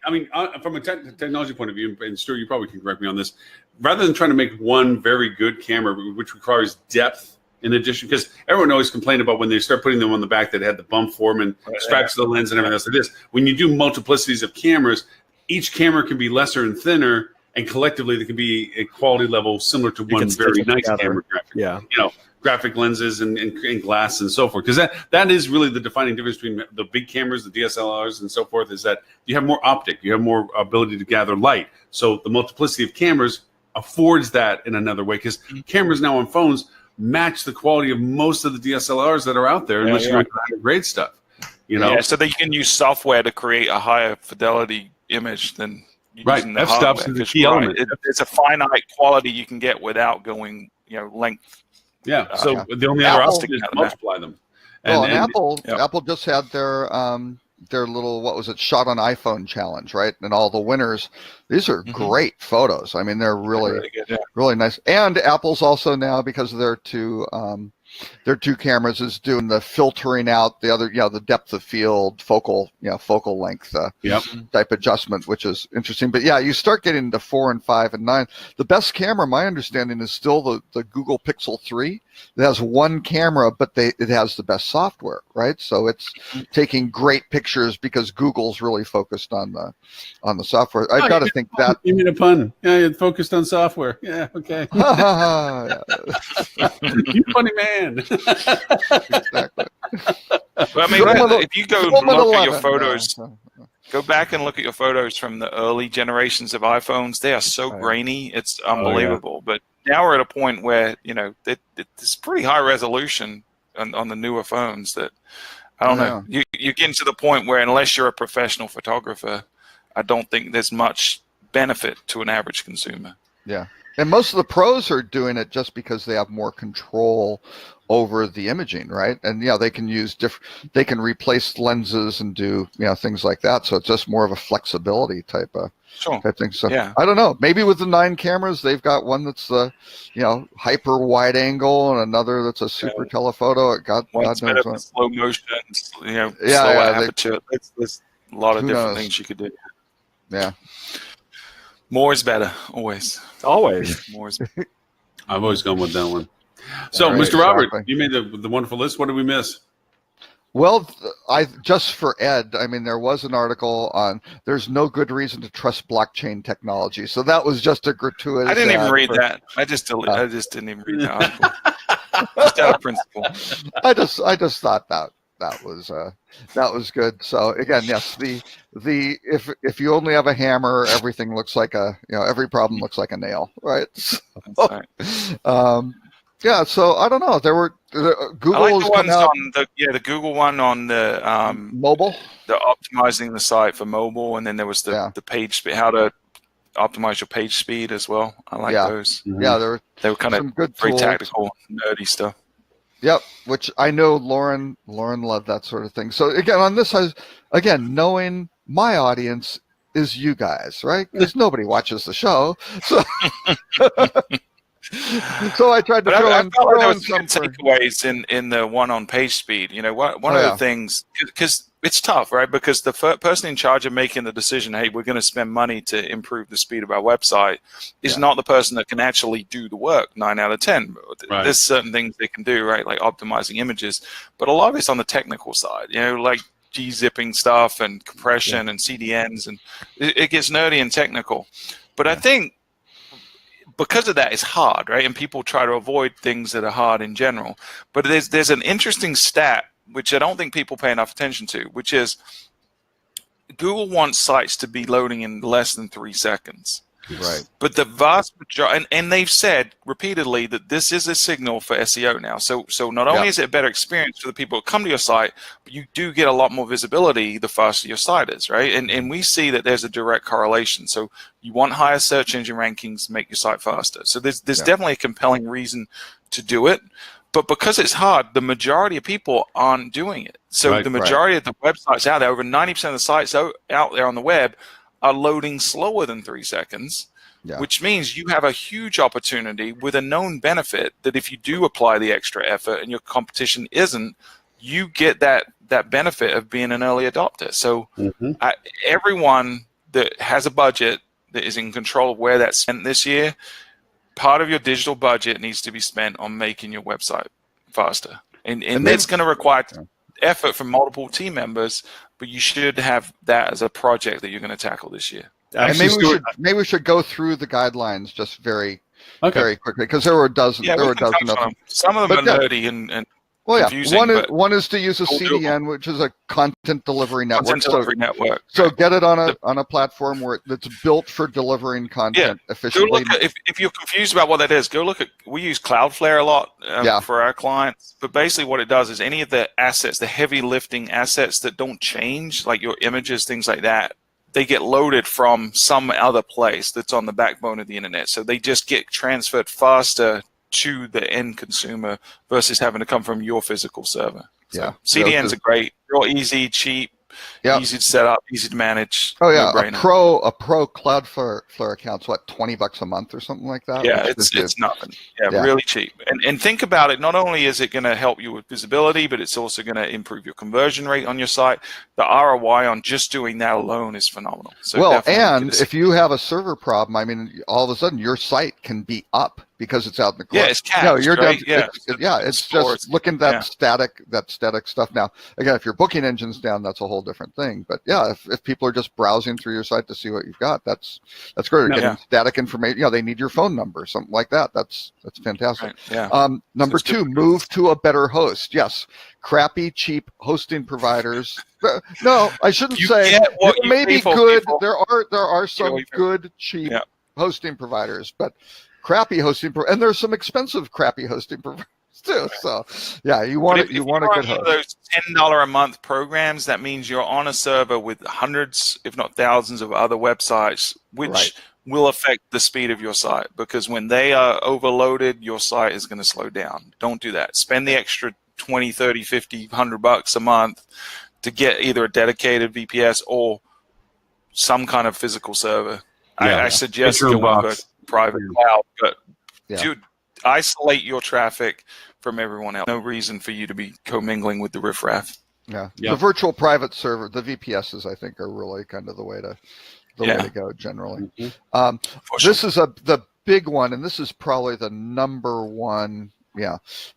I mean, from a technology point of view, and Stuart, you probably can correct me on this. Rather than trying to make one very good camera, which requires depth in addition, because everyone always complained about when they start putting them on the back that had the bump form and straps to the lens and everything else like this. When you do multiplicities of cameras, each camera can be lesser and thinner, and collectively they can be a quality level similar to one very nice camera graphic. Yeah. Graphic lenses and glass and so forth. Because that is really the defining difference between the big cameras, the DSLRs and so forth, is that you have more optic, you have more ability to gather light. So the multiplicity of cameras affords that in another way, because cameras now on phones match the quality of most of the DSLRs that are out there, unless you're into higher grade stuff. So that you can use software to create a higher fidelity image than using the f-stops is the key element. It's a finite quality you can get without going length. Yeah. So the only other option is to multiply them. And Apple just had their little, what was it, shot on iPhone challenge, right? And all the winners, these are great photos. I mean, they're really really nice. And Apple's also now, because of their two cameras, is doing the filtering out the other, the depth of field, focal length type adjustment, which is interesting. But you start getting into 4 and 5 and 9. The best camera, my understanding, is still the Google Pixel 3. It has 1 camera, but it has the best software, right? So it's taking great pictures because Google's really focused on the software. I've got to think that. You mean a pun? Yeah, it's focused on software. Yeah, okay. You funny man. Exactly. Well, I mean, if you go look at your photos, go back and look at your photos from the early generations of iPhones. They are so grainy, it's unbelievable. But now we're at a point where it's pretty high resolution on the newer phones that I don't know. You're getting to the point where, unless you're a professional photographer, I don't think there's much benefit to an average consumer. Yeah. And most of the pros are doing it just because they have more control over the imaging, right? And they can use they can replace lenses and do things like that. So it's just more of a flexibility type thing. So I don't know. Maybe with the 9 cameras, they've got one that's hyper wide angle and another that's a super telephoto. God knows what. Slow motion, slow aperture. There's a lot of different things you could do. Yeah. More is better, always. More is better. I've always gone with that one. So, Mr. Robert, you made the wonderful list. What did we miss? Well, just for Ed, I mean, there was an article on there's no good reason to trust blockchain technology. So that was just a gratuitous. I didn't even read that. I just didn't even read the article. Just out of principle. I just thought that was good. So again, yes, if you only have a hammer, everything looks like every problem looks like a nail, right? So, so I don't know. There were Google. I like the ones on the Google one on the mobile. The optimizing the site for mobile, and then there was the page how to optimize your page speed as well. I like those. Yeah, they were kind some of good very tools. tactical, nerdy stuff. Yep, which I know Lauren loved that sort of thing. So again, on this, knowing my audience is you guys, right? Because nobody watches the show, so so I tried to throw in some good takeaways in the one on page speed. You know, one of the things, because it's tough, right? Because the person in charge of making the decision, hey, we're going to spend money to improve the speed of our website, is not the person that can actually do the work 9 out of 10. Right. There's certain things they can do, right? Like optimizing images, but a lot of it's on the technical side, you know, like G-zipping stuff and compression and CDNs, and it gets nerdy and technical. But I think because of that, it's hard, right? And people try to avoid things that are hard in general. But there's an interesting stat, which I don't think people pay enough attention to, which is Google wants sites to be loading in less than 3 seconds. Right. But the vast majority, and they've said repeatedly that this is a signal for SEO now. So not only is it a better experience for the people that come to your site, but you do get a lot more visibility the faster your site is, right? And we see that there's a direct correlation. So you want higher search engine rankings to make your site faster. So there's definitely a compelling reason to do it. But because it's hard, the majority of people aren't doing it. So the majority of the websites out there, over 90% of the sites out there on the web, are loading slower than 3 seconds, which means you have a huge opportunity with a known benefit that if you do apply the extra effort and your competition isn't, you get that benefit of being an early adopter. So everyone that has a budget that is in control of where that's spent this year, part of your digital budget needs to be spent on making your website faster. And that's going to require effort from multiple team members, but you should have that as a project that you're going to tackle this year. Actually, and maybe we should go through the guidelines just very quickly, because there were a dozen. Yeah, there were a dozen of them. Some of them are nerdy and confusing. One is to use a CDN, which is a content delivery network. So get it on a platform that's built for delivering content efficiently. Go look at, if you're confused about what that is, go look at. We use Cloudflare a lot for our clients. But basically, what it does is any of the assets, the heavy lifting assets that don't change, like your images, things like that, they get loaded from some other place that's on the backbone of the internet. So they just get transferred faster to the end consumer versus having to come from your physical server. So CDNs are great, real easy, cheap, easy to set up, easy to manage. Oh yeah, a pro Cloudflare account's what, $20 a month or something like that? Yeah, it's nothing. Yeah, really cheap. And think about it. Not only is it going to help you with visibility, but it's also going to improve your conversion rate on your site. The ROI on just doing that alone is phenomenal. So and if you have a server problem, I mean, all of a sudden your site can be up because it's out in the cloud. Yeah, it's cached, right? It's just looking at that static stuff. Now, again, if your booking engine's down, that's a whole different thing. But if people are just browsing through your site to see what you've got, that's great. You're getting static information. They need your phone number, something like that. That's fantastic. Right. Number two, move to a better host. Yes, crappy, cheap hosting providers. No, I shouldn't say. It may be good. There are some good, cheap hosting providers, but crappy hosting and there's some expensive crappy hosting providers too. So you want a good host. Those $10 a month programs, that means you're on a server with hundreds, if not thousands, of other websites, which will affect the speed of your site, because when they are overloaded, your site is going to slow down. Don't do that. Spend the extra $20, $30, $50, $100 a month to get either a dedicated VPS or some kind of physical server. I suggest going with a private cloud, but dude, isolate your traffic from everyone else. No reason for you to be commingling with the riffraff. The virtual private server, the VPSs, I think, are really kind of the way to go generally. This is the big one, and this is probably the number one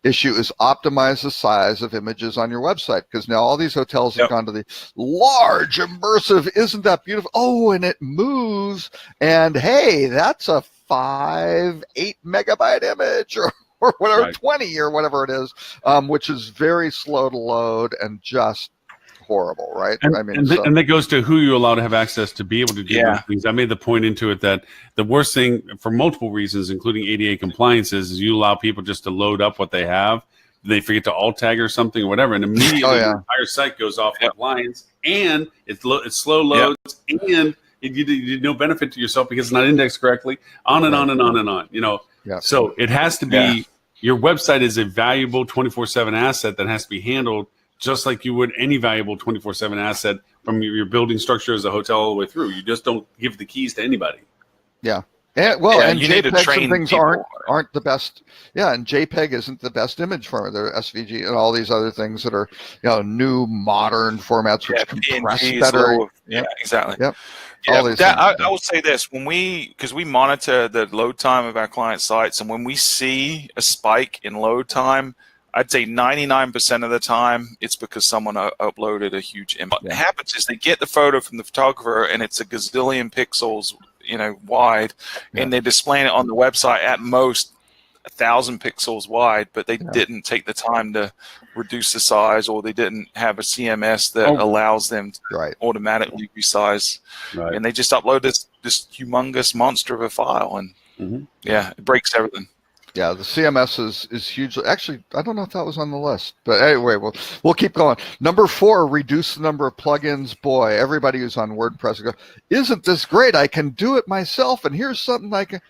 issue, is optimize the size of images on your website, because now all these hotels have gone to the large immersive, isn't that beautiful? Oh, and it moves, and hey, that's a 8 megabyte image or whatever, 20 or whatever it is, which is very slow to load and just horrible, right? And, and that goes to who you allow to have access to be able to do those things. I made the point into it that the worst thing, for multiple reasons, including ADA compliances, is you allow people just to load up what they have. They forget to alt tag or something or whatever, and immediately the entire site goes off like lions, and it's slow loads, and you did no benefit to yourself because it's not indexed correctly, on and on and on and on. Yeah. So it has to be your website is a valuable 24/7 asset that has to be handled just like you would any valuable 24/7 asset from your building structure as a hotel all the way through. You just don't give the keys to anybody. Yeah. And JPEGs and things people. aren't the best. Yeah, and JPEG isn't the best image format. There are SVG and all these other things that are new modern formats which compress better. Yeah, exactly. Yep. I will say this: because we monitor the load time of our client sites, and when we see a spike in load time, I'd say 99% of the time it's because someone uploaded a huge image. What happens is they get the photo from the photographer, and it's a gazillion pixels, wide, and they're displaying it on the website at most 1,000 pixels wide, but they didn't take the time to reduce the size, or they didn't have a CMS that allows them to automatically resize, and they just upload this humongous monster of a file, and it breaks everything. Yeah, the CMS is hugely. Actually, I don't know if that was on the list, but anyway, we'll keep going. Number 4, reduce the number of plugins. Boy, everybody who's on WordPress goes, "Isn't this great? I can do it myself, and here's something I can."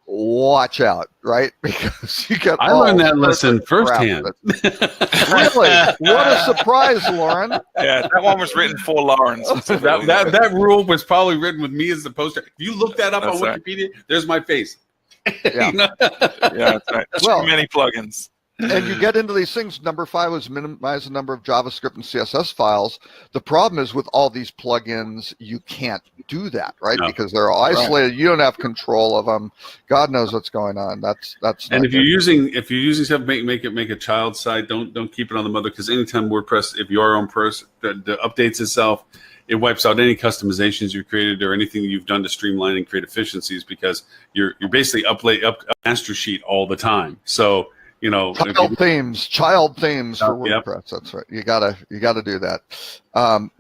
Watch out, right? Because you got. I learned that lesson firsthand. Really? What a surprise, Lauren! Yeah, that one was written for Lauren. that rule was probably written with me as the poster. If you look that up on Wikipedia, there's my face. Yeah, that's right. Too many plugins. And you get into these things. Number 5 was minimize the number of JavaScript and CSS files. The problem is with all these plugins, you can't do that, right? No. Because they're all isolated. Right. You don't have control of them. God knows what's going on. That's. And if you're using stuff, make a child site. Don't keep it on the mother, because anytime WordPress, if you are on Press, that updates itself, it wipes out any customizations you created or anything you've done to streamline and create efficiencies, because you're basically up master sheet all the time. So. Child themes for WordPress. That's right. You gotta do that.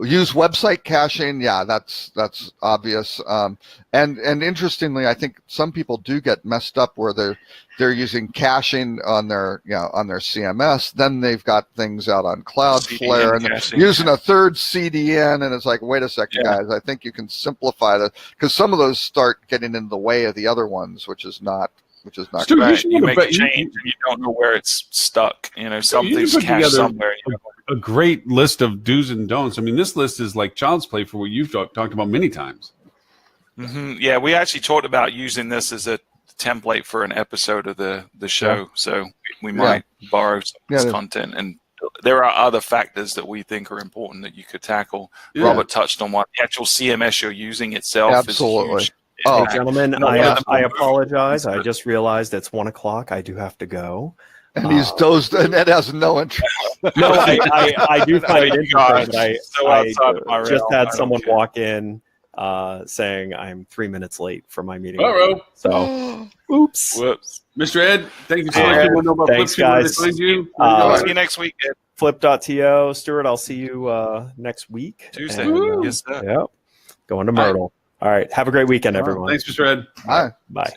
Use website caching. Yeah, that's obvious. And interestingly, I think some people do get messed up where they're using caching on their CMS. Then they've got things out on Cloudflare and they're using a third CDN, and it's like, wait a second, guys. I think you can simplify that, because some of those start getting in the way of the other ones, which is not right. You make a change and you don't know where it's stuck. Something's cached somewhere. A great list of do's and don'ts. I mean, this list is like child's play for what you've talked about many times. Mm-hmm. Yeah, we actually talked about using this as a template for an episode of the show. So we might borrow some of this content. And there are other factors that we think are important that you could tackle. Yeah. Robert touched on one. The actual CMS you're using itself is huge. Hey, gentlemen, I apologize. I just realized it's 1:00. I do have to go. And he's dozed, and Ed has no interest. No, I do find it interesting. I just had someone walk in saying I'm 3 minutes late for my meeting. So, oops. Whoops. Mr. Ed, thank you so much. Thanks, guys. See you next week, Ed. Flip.to. Stuart, I'll see you next week. Tuesday. Yes, sir. Yep. Going to Myrtle. All right. Have a great weekend, everyone. Thanks, Mr. Ed. Bye. Bye.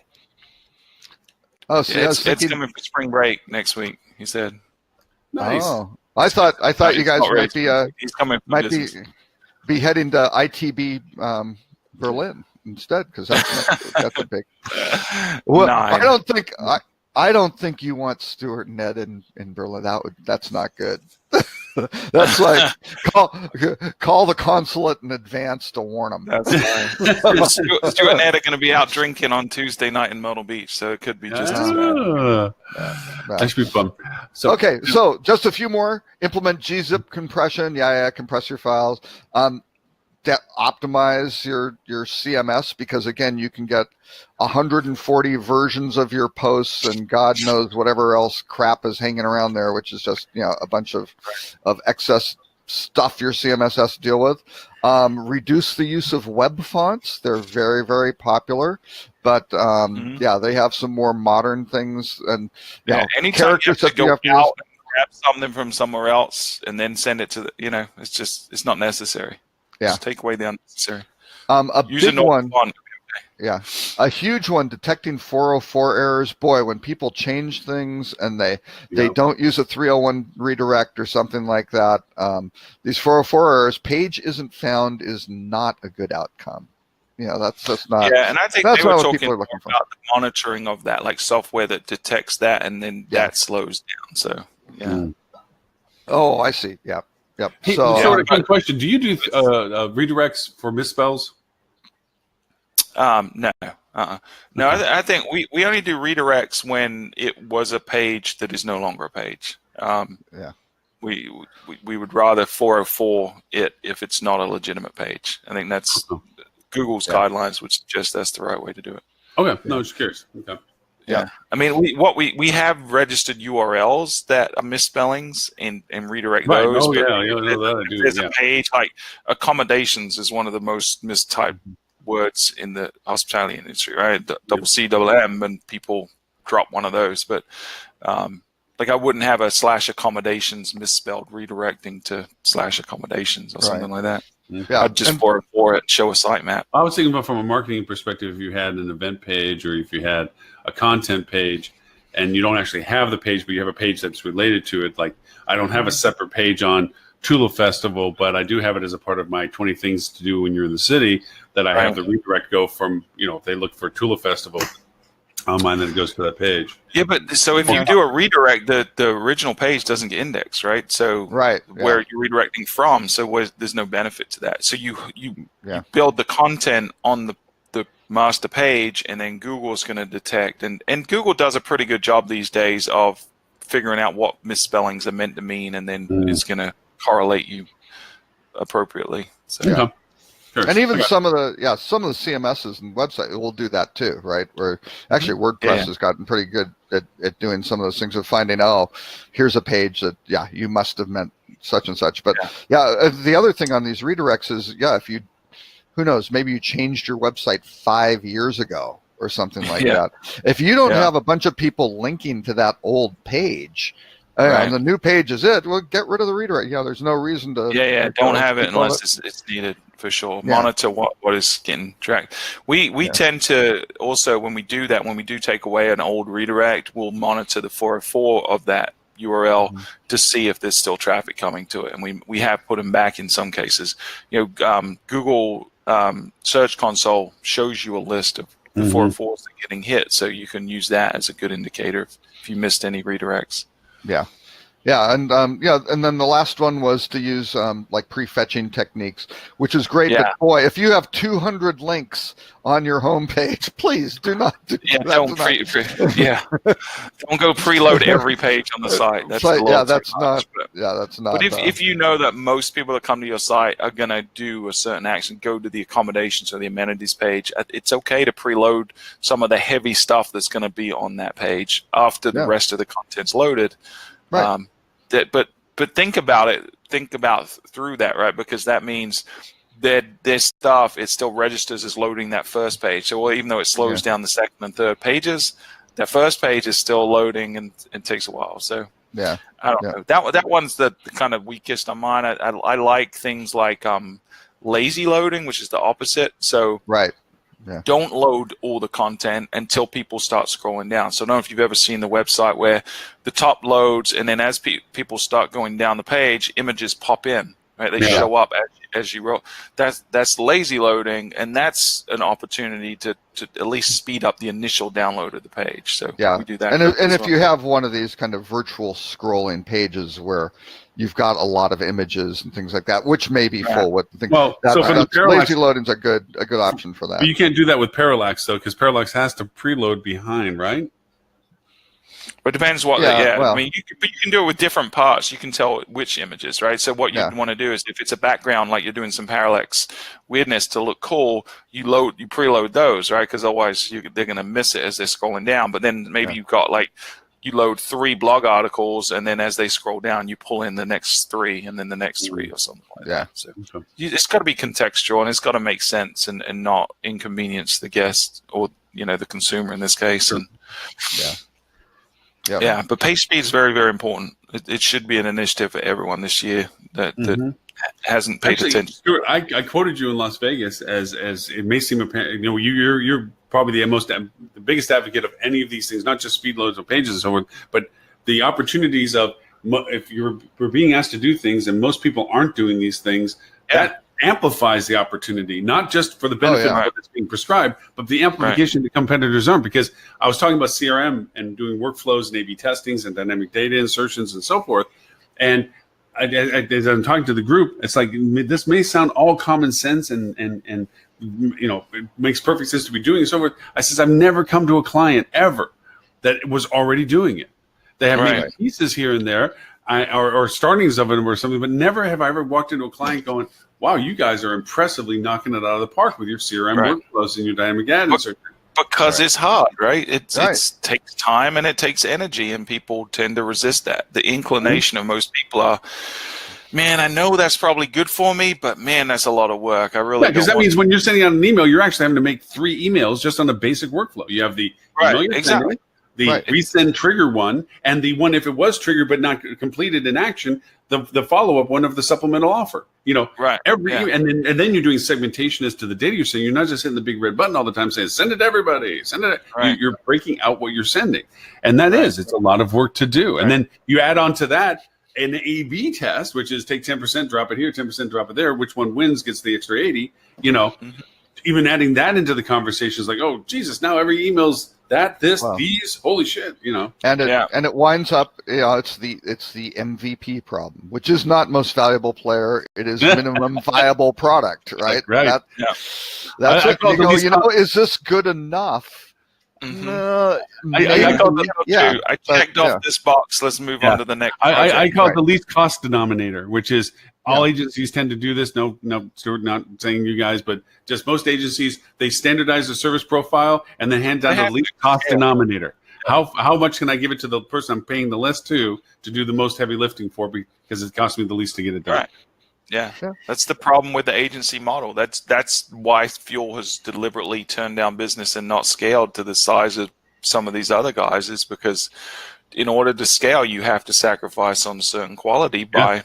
Oh, so Ed's coming for spring break next week, he said. Nice. Oh, I thought you guys might be he's coming be heading to ITB Berlin instead, because that's a big. Well, nice. I don't think you want Stuart and Ed in Berlin. That's not good. That's like call the consulate in advance to warn them. That's fine. Stuart and Ed are going to be out drinking on Tuesday night in Myrtle Beach, so it could be just as bad. That should be fun. So just a few more. Implement gzip compression. Compress your files. Optimize your CMS, because again, you can get 140 versions of your posts and God knows whatever else crap is hanging around there, which is just a bunch of excess stuff your CMS has to deal with. Reduce the use of web fonts. They're very, very popular, but they have some more modern things, and anytime you have to go out and grab something from somewhere else and then send it to it's not necessary. Yeah. Just take away the unnecessary. A big one. Yeah. A huge one, detecting 404 errors. Boy, when people change things and they don't use a 301 redirect or something like that, these 404 errors, page isn't found is not a good outcome. that's not. Yeah, and I think that's they were not what talking people are looking for. about the monitoring of that, like software that detects that, and then that slows down. So yeah. Oh, I see. Yep. Hey, So, Stuart, a quick question: do you do redirects for misspells? No. No, okay. I think we only do redirects when it was a page that is no longer a page. We would rather 404 it if it's not a legitimate page. I think that's Google's guidelines would suggest that's the right way to do it. Okay, no, just curious. Okay. Yeah, I mean, we have registered URLs that are misspellings and redirect those. Oh, yeah, There's a page like accommodations is one of the most mistyped words in the hospitality industry, right? Double C, double M, and people drop one of those. But like I wouldn't have a /accommodations misspelled redirecting to /accommodations or something like that. Yeah, I'd just 404 it, show a sitemap. I was thinking about from a marketing perspective, if you had an event page or if you had a content page and you don't actually have the page, but you have a page that's related to it. Like I don't have a separate page on Tula Festival, but I do have it as a part of my 20 things to do when you're in the city that I have the redirect go from, if they look for Tula Festival online, then it goes to that page. Yeah, but so if you do a redirect, the original page doesn't get indexed, right? So where you're redirecting from, so there's no benefit to that. So you build the content on the master page, and then Google's going to detect, and Google does a pretty good job these days of figuring out what misspellings are meant to mean, and then it's going to correlate you appropriately. So. Sure. And even some of the CMSs and websites will do that too, right? Where actually WordPress has gotten pretty good at doing some of those things of finding, here's a page that you must have meant such and such. But the other thing on these redirects is if you, who knows, maybe you changed your website 5 years ago or something like that. If you don't have a bunch of people linking to that old page, and the new page is well, get rid of the redirect. There's no reason to. Don't have it unless it's needed for sure. Monitor what is getting tracked. We tend to also, when we do that, when we do take away an old redirect, we'll monitor the 404 of that URL to see if there's still traffic coming to it, and we have put them back in some cases. Google Search Console shows you a list of the 404s that are getting hit, so you can use that as a good indicator if you missed any redirects. And then the last one was to use like prefetching techniques, which is great. But boy, if you have 200 links on your homepage, please do not do that. Don't go preload every page on the site. That's not. But if you know that most people that come to your site are going to do a certain action, go to the accommodations or the amenities page, it's okay to preload some of the heavy stuff that's going to be on that page after the rest of the content's loaded. Right. But think about it. Think about through that, right? Because that means that their stuff, it still registers as loading that first page. So even though it slows down the second and third pages, that first page is still loading and takes a while. So I don't know. That one's the kind of weakest on mine. I like things like lazy loading, which is the opposite. So don't load all the content until people start scrolling down. So I don't know if you've ever seen the website where the top loads, and then as people start going down the page, images pop in, right? They show up as you roll. That's lazy loading, and that's an opportunity to at least speed up the initial download of the page. So we do that. And if you have one of these kind of virtual scrolling pages where you've got a lot of images and things like that, which may be full with things. Well, so for the parallax, lazy loading's a good option for that. But you can't do that with parallax though, because parallax has to preload behind, right? But it depends what. I mean, you can do it with different parts. You can tell which images, right? So what you want to do is, if it's a background, like you're doing some parallax weirdness to look cool, you preload those, right? Because otherwise they're going to miss it as they're scrolling down. But then maybe you've got you load 3 blog articles, and then as they scroll down, you pull in the next 3, and then the next 3, or something like that. So it's got to be contextual, and it's got to make sense and not inconvenience the guest or the consumer in this case. And but page speed is very, very important. It should be an initiative for everyone this year that hasn't paid attention. Stuart, I quoted you in Las Vegas as it may seem apparent. You're probably the biggest advocate of any of these things, not just speed loads of pages and so on, but the opportunities of if we're being asked to do things and most people aren't doing these things, that amplifies the opportunity, not just for the benefit of what's being prescribed, but the amplification the competitors aren't. Because I was talking about CRM and doing workflows and A/B testings and dynamic data insertions and so forth. And as I'm talking to the group, it's like, this may sound all common sense and it makes perfect sense to be doing it. So I says, I've never come to a client ever that was already doing it. They have maybe pieces here and there, or startings of it or something, but never have I ever walked into a client going, wow, you guys are impressively knocking it out of the park with your CRM workflows and your dynamic ad insertion. Because it's hard, right? It takes time and it takes energy, and people tend to resist that. The inclination of most people are, man, I know that's probably good for me, but man, that's a lot of work. I really because that means when you're sending out an email, you're actually having to make 3 emails just on a basic workflow. You have the email you're sending, the resend trigger one, and the one if it was triggered but not completed in action, the follow-up one of the supplemental offer. And then you're doing segmentation as to the data you're sending. You're not just hitting the big red button all the time saying send it to everybody, send it. You're breaking out what you're sending, and it's a lot of work to do. And then you add on to that an A/B test, which is take 10%, drop it here, 10% drop it there. Which one wins gets the extra 80. Even adding that into the conversation is like, oh Jesus, now every email's these, holy shit, And it winds up, it's the MVP problem, which is not most valuable player. It is minimum viable product, right? Right. That's it. Is this good enough? I checked off this box. Let's move on to the next. I call it the least cost denominator, which is all agencies tend to do this. No, Stuart, not saying you guys, but just most agencies, they standardize the service profile and then hand down the least cost denominator. How much can I give it to the person I'm paying the less to do the most heavy lifting for, because it costs me the least to get it done. Right. Yeah, that's the problem with the agency model. That's why Fuel has deliberately turned down business and not scaled to the size of some of these other guys, is because in order to scale, you have to sacrifice on certain quality by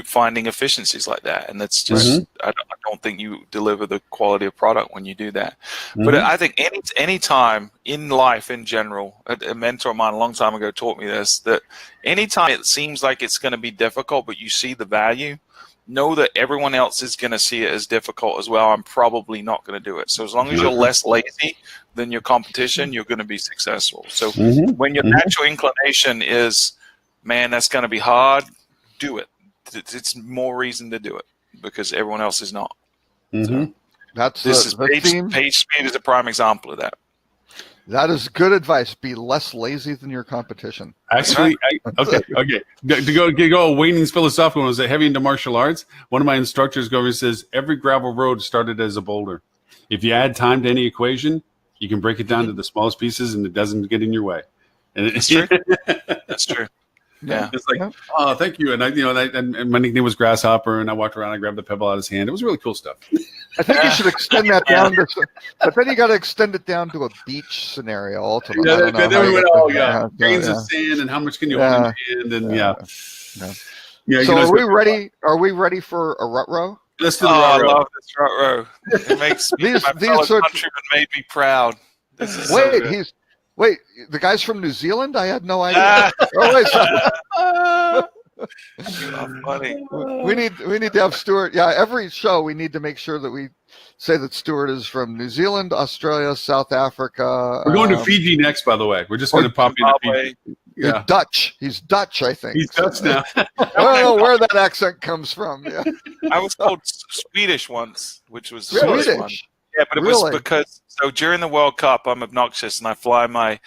finding efficiencies like that. And that's just, I don't think you deliver the quality of product when you do that. But I think any time in life in general, a mentor of mine a long time ago taught me this, that anytime it seems like it's going to be difficult, but you see the value, know that everyone else is going to see it as difficult as well. I'm probably not going to do it. So as long as you're less lazy than your competition, you're going to be successful. So when your natural inclination is, man, that's going to be hard, do it. It's more reason to do it because everyone else is not. So page speed is a prime example of that. That is good advice. Be less lazy than your competition. Actually, okay. To go Wayne's philosophical one, was heavy into martial arts. One of my instructors goes and says, every gravel road started as a boulder. If you add time to any equation, you can break it down to the smallest pieces and it doesn't get in your way. And it's true. That's true. Yeah, it's like, oh, thank you. And and my nickname was Grasshopper, and I walked around and grabbed the pebble out of his hand. It was really cool stuff. I think you should extend that down to, but then you got to extend it down to a beach scenario. Ultimately, then we went, grains of sand, and how much can you hold in your hand? And So are we ready? Are we ready for a rut row? Let's do the rut row. I love this rut row. It makes my fellow countrymen made me proud. This is Wait, the guy's from New Zealand? I had no idea. Funny. We need to have Stuart. Yeah, every show we need to make sure that we say that Stuart is from New Zealand, Australia, South Africa. We're going to Fiji next, by the way. We're just going to pop into Fiji. Yeah. Dutch. He's Dutch, I think. He's Dutch now. I don't know where that accent comes from. Yeah. I was called Swedish once, which was the Swedish. One. Yeah, but it was because during the World Cup, I'm obnoxious and I fly my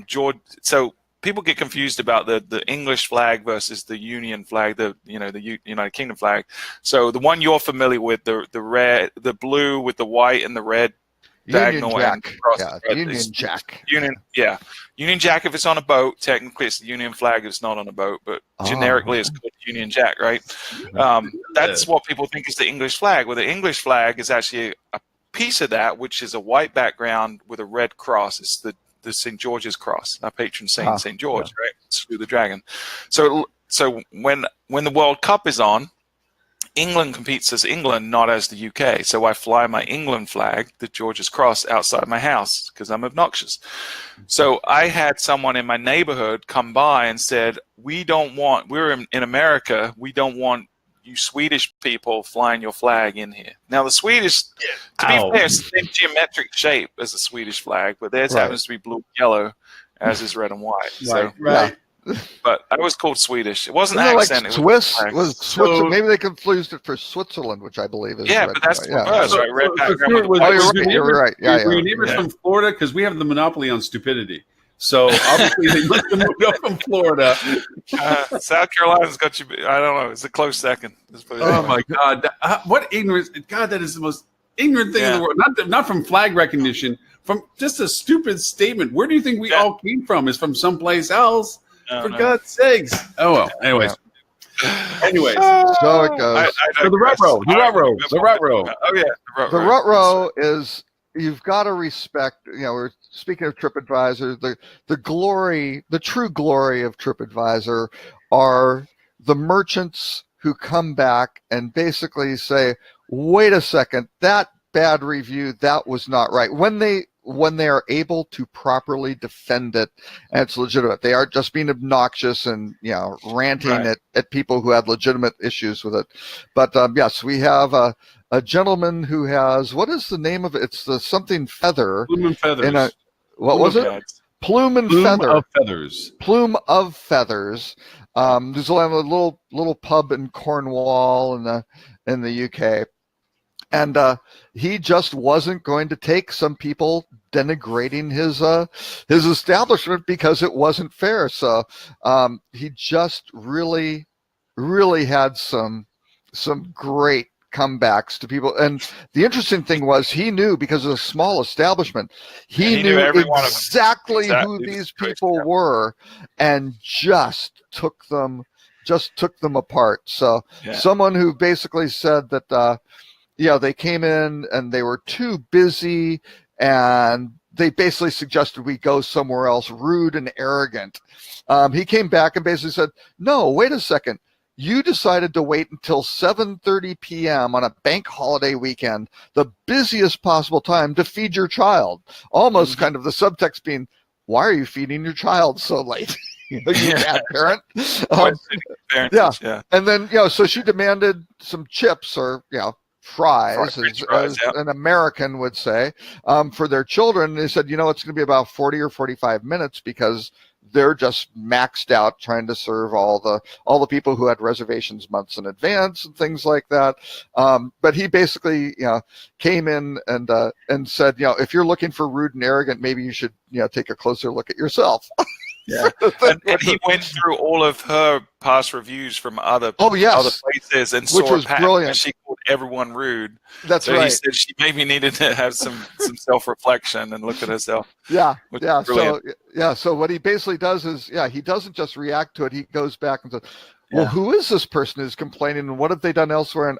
George. So people get confused about the English flag versus the Union flag, the United Kingdom flag. So the one you're familiar with, the red, the blue with the white and the red diagonal Jack. Union Jack. Union Jack if it's on a boat. Technically, it's the Union flag if it's not on a boat, but generically it's called Union Jack, right? That's what people think is the English flag. Well, the English flag is actually a piece of that, which is a white background with a red cross. It's the St. George's cross, our patron saint, St. George, right? Slew the dragon. So when the World Cup is on, England competes as England, not as the UK. So I fly my England flag, the George's cross, outside my house because I'm obnoxious. So I had someone in my neighborhood come by and said, we're in America, we don't want you Swedish people flying your flag in here. Now the Swedish, to be fair, it's the same geometric shape as the Swedish flag, but theirs happens to be blue and yellow, as is red and white. So, but I was called Swedish. It wasn't an accent. Like Swiss was Switzerland. Maybe they confused it for Switzerland, which I believe is but that's the words, right? Red background. You're right. Were your neighbors from Florida? Because we have the monopoly on stupidity. So obviously they must have moved up from Florida. South Carolina's got you. I don't know. It's a close second. Oh my God! What ignorance! God, that is the most ignorant thing in the world. Not from flag recognition, from just a stupid statement. Where do you think we all came from? Is from someplace else? For God's sakes! Oh well. Anyways. So it goes. The rut-row. Oh yeah, the rut-row is. You've got to respect, we're speaking of TripAdvisor, the true glory of TripAdvisor are the merchants who come back and basically say, wait a second, that bad review, that was not right. When they are able to properly defend it and it's legitimate, they aren't just being obnoxious and ranting at people who had legitimate issues with it. But yes, we have a gentleman who has, what is the name of it? It's the something feather. Plume and feathers. What was it? Plume and feather. Plume of feathers. Plume of feathers. There's a little pub in Cornwall in the UK. And he just wasn't going to take some people denigrating his establishment because it wasn't fair. So he just really, really had some great comebacks to people. And the interesting thing was he knew, because of a small establishment, he knew exactly who these people were and just took them apart. So someone who basically said that they came in and they were too busy and they basically suggested we go somewhere else, rude and arrogant. He came back and basically said, no, wait a second. You decided to wait until 7:30 p.m. on a bank holiday weekend, the busiest possible time, to feed your child. Almost kind of the subtext being, why are you feeding your child so late? You bad parent. And then, so she demanded some chips or, fries, as an American would say, for their children. They said, it's going to be about 40 or 45 minutes because they're just maxed out trying to serve all the people who had reservations months in advance and things like that. But he basically, came in and said, if you're looking for rude and arrogant, maybe you should, take a closer look at yourself. Yeah, and he went through all of her past reviews from other places and saw was brilliant. And she called everyone rude. That's so right. He said she maybe needed to have some self-reflection and look at herself. Yeah. So what he basically does is, he doesn't just react to it. He goes back and says, well, who is this person who's complaining, and what have they done elsewhere? And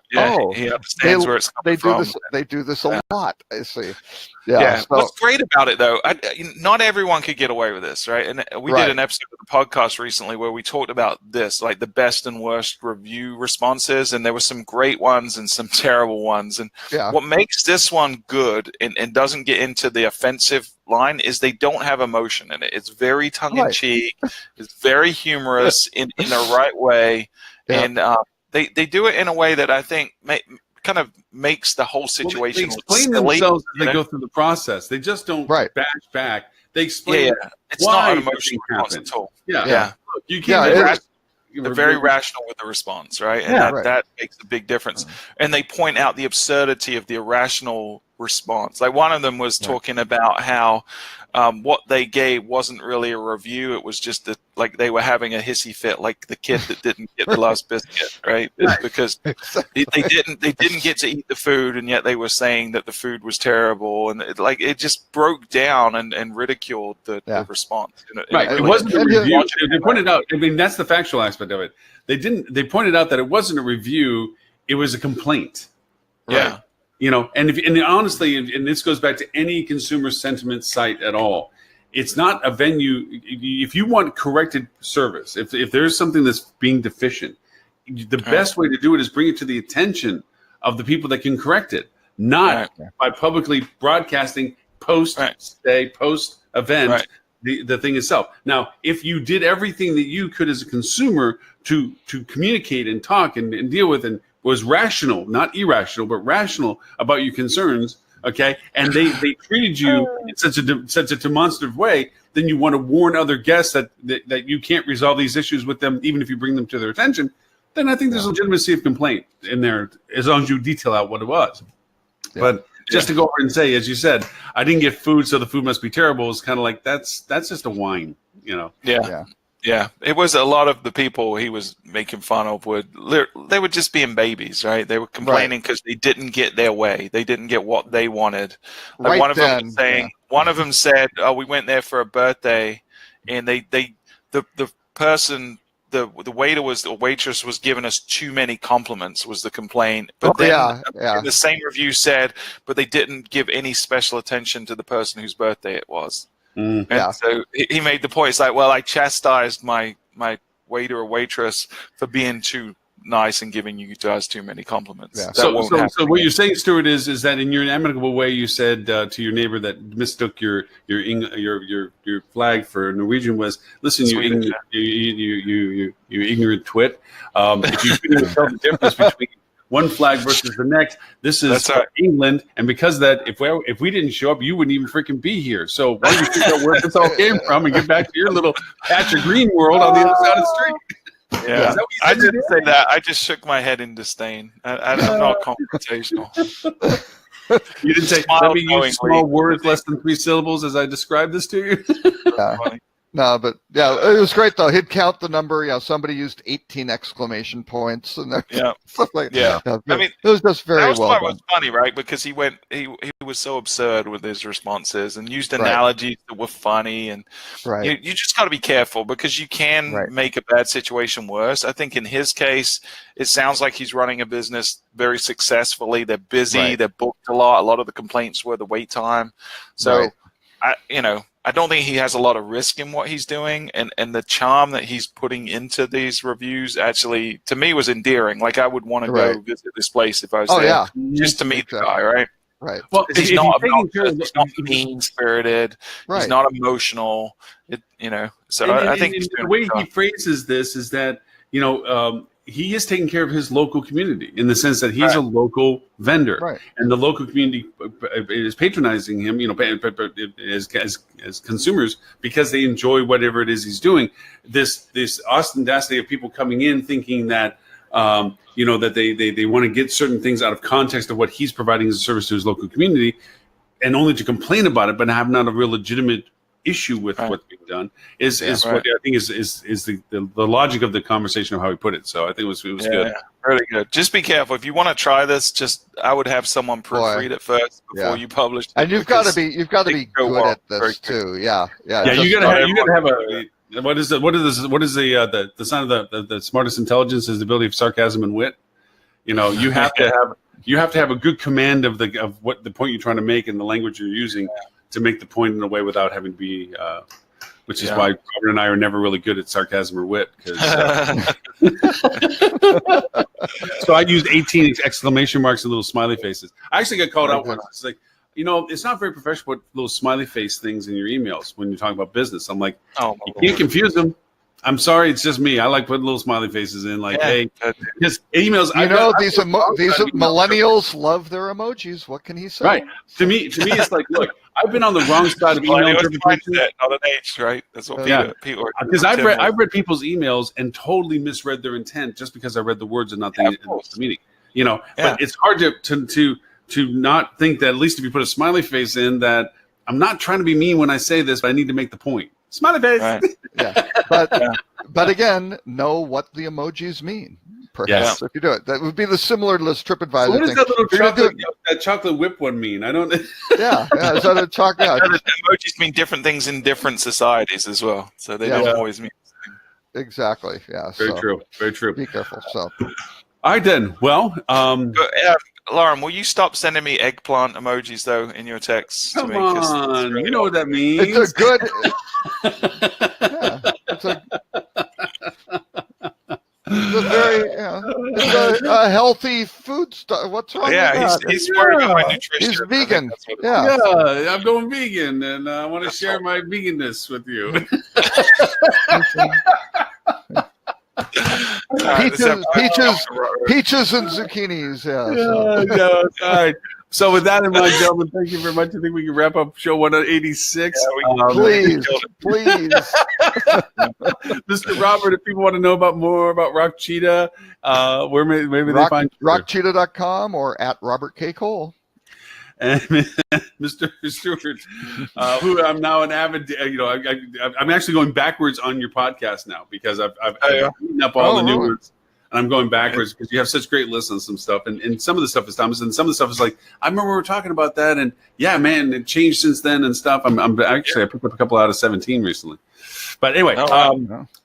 he understands where it's coming from. They do this a lot. I see. So, what's great about it, though, not everyone could get away with this, right? And we did an episode of the podcast recently where we talked about this, like the best and worst review responses, and there were some great ones and some terrible ones. And what makes this one good and doesn't get into the offensive line is they don't have emotion in it. It's very tongue-in-cheek. It's very humorous in the right way. And they do it in a way that I think kind of makes the whole situation they explain themselves as they go through the process. They just don't bash back. They explain it's not an emotional response at all. Look, you can't they're very rational with the response, right? And that makes a big difference. And they point out the absurdity of the irrational response. Like one of them was talking about how what they gave wasn't really a review. It was just like they were having a hissy fit, like the kid that didn't get the last biscuit, right? Because they didn't get to eat the food, and yet they were saying that the food was terrible, and it just broke down and ridiculed the response. It wasn't a review. They pointed out. I mean, that's the factual aspect of it. They pointed out that it wasn't a review. It was a complaint. Yeah. And honestly, and this goes back to any consumer sentiment site at all, it's not a venue. If you want corrected service, if there's something that's being deficient, the best way to do it is bring it to the attention of the people that can correct it, not by publicly broadcasting post-stay, post-event, the thing itself. Now, if you did everything that you could as a consumer to communicate and talk and deal with, and was rational, not irrational, but rational about your concerns. Okay, and they treated you in such a demonstrative way, then you want to warn other guests that you can't resolve these issues with them, even if you bring them to their attention. Then I think there's legitimacy of complaint in there, as long as you detail out what it was. Yeah. But just to go over and say, as you said, I didn't get food, so the food must be terrible. It's kind of like that's just a whine, you know. Yeah, it was a lot of the people he was making fun of they were just being babies, right? They were complaining because they didn't get their way. They didn't get what they wanted. Like one of them said, "Oh, we went there for a birthday," and the waiter or waitress was giving us too many compliments was the complaint. But the same review said, but they didn't give any special attention to the person whose birthday it was. And so he made the point. It's like, well, I chastised my waiter or waitress for being too nice and giving you guys too many compliments. Yeah. So what you're saying, Stuart, is that in your amicable way, you said to your neighbor that mistook your flag for Norwegian was, listen, you ignorant twit. If you couldn't tell the difference between one flag versus the next, this is England, and because of that, if we didn't show up, you wouldn't even freaking be here. So why don't you figure out where this all came from and get back to your little patch of green world on the other side of the street? Yeah, I didn't say that. I just shook my head in disdain. I'm not confrontational. You didn't say, let me use small words less than 3 syllables as I described this to you? No, but it was great though. He'd count the number. Somebody used 18 exclamation points and stuff like that. I mean, it was just very well done. Was funny, right? Because he was so absurd with his responses and used analogies that were funny, and you just got to be careful because you can make a bad situation worse. I think in his case, it sounds like he's running a business very successfully. They're busy. They're booked a lot. A lot of the complaints were the wait time. So, I don't think he has a lot of risk in what he's doing, and the charm that he's putting into these reviews actually, to me, was endearing. Like I would want to go visit this place if I was there, just to meet the guy, right? Right. Well, he's not obnoxious, he's not mean-spirited, he's not emotional. So I think the way he phrases this is that he is taking care of his local community in the sense that he's a local vendor, and the local community is patronizing him, as consumers because they enjoy whatever it is he's doing. This audacity of people coming in thinking that that they want to get certain things out of context of what he's providing as a service to his local community, and only to complain about it, but have not a real legitimate issue with what's being done is what I think is the logic of the conversation of how he put it. So I think it was good. Yeah, really good. Just be careful if you want to try this. I would have someone proofread it first before you publish it. And you've got to be good at this too. Yeah. You gotta have a. What is the sign of the smartest intelligence is the ability of sarcasm and wit. You have to have a good command of what the point you're trying to make and the language you're using to make the point in a way without having to be, which is why Robert and I are never really good at sarcasm or wit. So I used 18 exclamation marks and little smiley faces. I actually got called out once. It's like, it's not very professional to put little smiley face things in your emails when you're talking about business. I'm like, you can't confuse them. I'm sorry, it's just me. I like putting little smiley faces in, hey, just emails. These millennials love their emojis. What can he say? Right. To me, it's like, look, I've been on the wrong side of email interpretation. Not an age, right? That's what people are. Because I've read people's emails and totally misread their intent just because I read the words and not the meaning. But it's hard to not think that at least if you put a smiley face in, that I'm not trying to be mean when I say this, but I need to make the point. Smiley face. Right. But again, know what the emojis mean. Perhaps if you do it, that would be the similar to this TripAdvisor thing. What does that little chocolate whip one mean? I don't. Is that a chocolate? Emojis mean different things in different societies as well, so they don't always mean the same. Exactly. Yeah. Very true. Be careful. So. All right then. Well, Lauren, will you stop sending me eggplant emojis though in your texts? Come on, you know what that means. It's a good. It's a healthy food stuff. What's wrong with that? He's worried about my nutrition. He's vegan. I'm going vegan, and I want to share my veganness with you. Peaches and zucchinis. Yeah. All right. So with that in mind, gentlemen, thank you very much. I think we can wrap up show 186. Please. Mr. Robert, if people want to know more about Rock Cheetah, where maybe they find you? rockcheetah.com or at Robert K. Cole. And Mr. Stuart, who I'm now an avid, I'm actually going backwards on your podcast now because I've eaten up all the new ones. And I'm going backwards because you have such great lists on some stuff. And some of the stuff is Thomas, and some of the stuff is like, I remember we were talking about that. And yeah, man, it changed since then and stuff. I picked up a couple out of 17 recently. But anyway,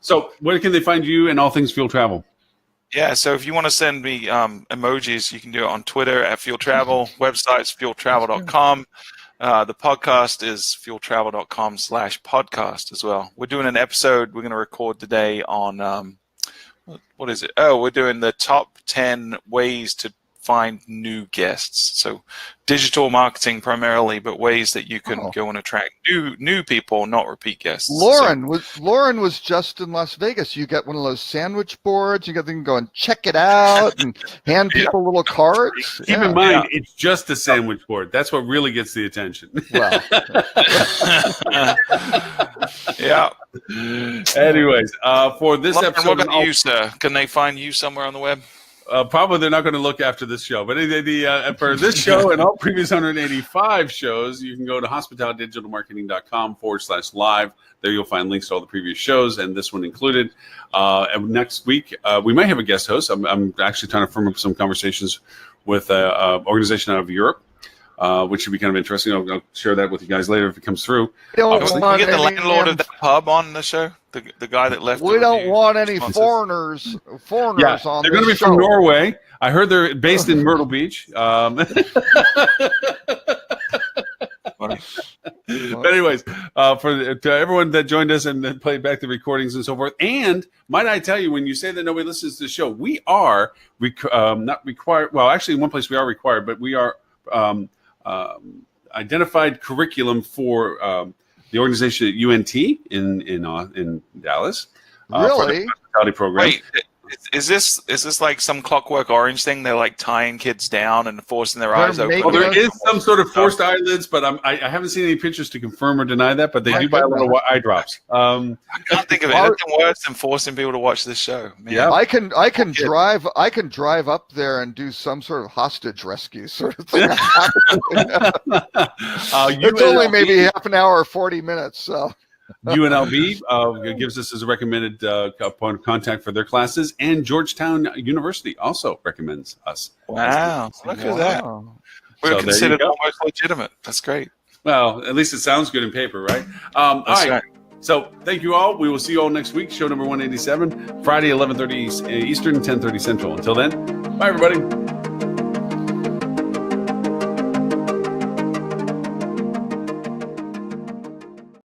so where can they find you and all things Fuel Travel? Yeah, so if you want to send me emojis, you can do it on Twitter at Fuel Travel. Website's fueltravel.com. The podcast is fueltravel.com/podcast as well. We're doing an episode we're going to record today on what is it? Oh, we're doing the top 10 ways to find new guests. So digital marketing primarily, but ways that you can go and attract new people, not repeat guests. Lauren was just in Las Vegas. You get one of those sandwich boards. You can go and check it out and hand people little cards. Keep in mind, it's just a sandwich board. That's what really gets the attention. Well. Yeah. Anyways, for this episode, what about you, sir? Can they find you somewhere on the web? Probably they're not going to look after this show, but for this show and all previous 185 shows, you can go to hospitalitydigitalmarketing.com/live. There you'll find links to all the previous shows and this one included. And next week, we might have a guest host. I'm actually trying to firm up some conversations with an organization out of Europe, which should be kind of interesting. I'll share that with you guys later if it comes through. Can we get the landlord of that pub on the show? The guy that left. We don't want any foreigners on the show. They're going to be from Norway. I heard they're based in Myrtle Beach. But anyways, to everyone that joined us and played back the recordings and so forth, and might I tell you, when you say that nobody listens to the show, we are not required. Well, actually, in one place we are required, but we are identified curriculum for the organization at UNT in Dallas. Really? For the hospitality program. Wait, is this like some Clockwork Orange thing? They're like tying kids down and forcing their eyes open. Well, there is some sort of forced eyelids, but I haven't seen any pictures to confirm or deny that. But they do buy a little eye drops. I can't think of anything worse than forcing people to watch this show. Man. Yeah, I can drive up there and do some sort of hostage rescue sort of thing. It's only maybe half an hour or 40 minutes. So. UNLV gives us as a recommended point of contact for their classes, and Georgetown University also recommends us. Wow, look at that. We're considered almost legitimate. That's great. Well, at least it sounds good in paper, right? All right. Right. So thank you all. We will see you all next week. Show number 187, Friday, 11:30 Eastern, 10:30 Central. Until then, bye, everybody.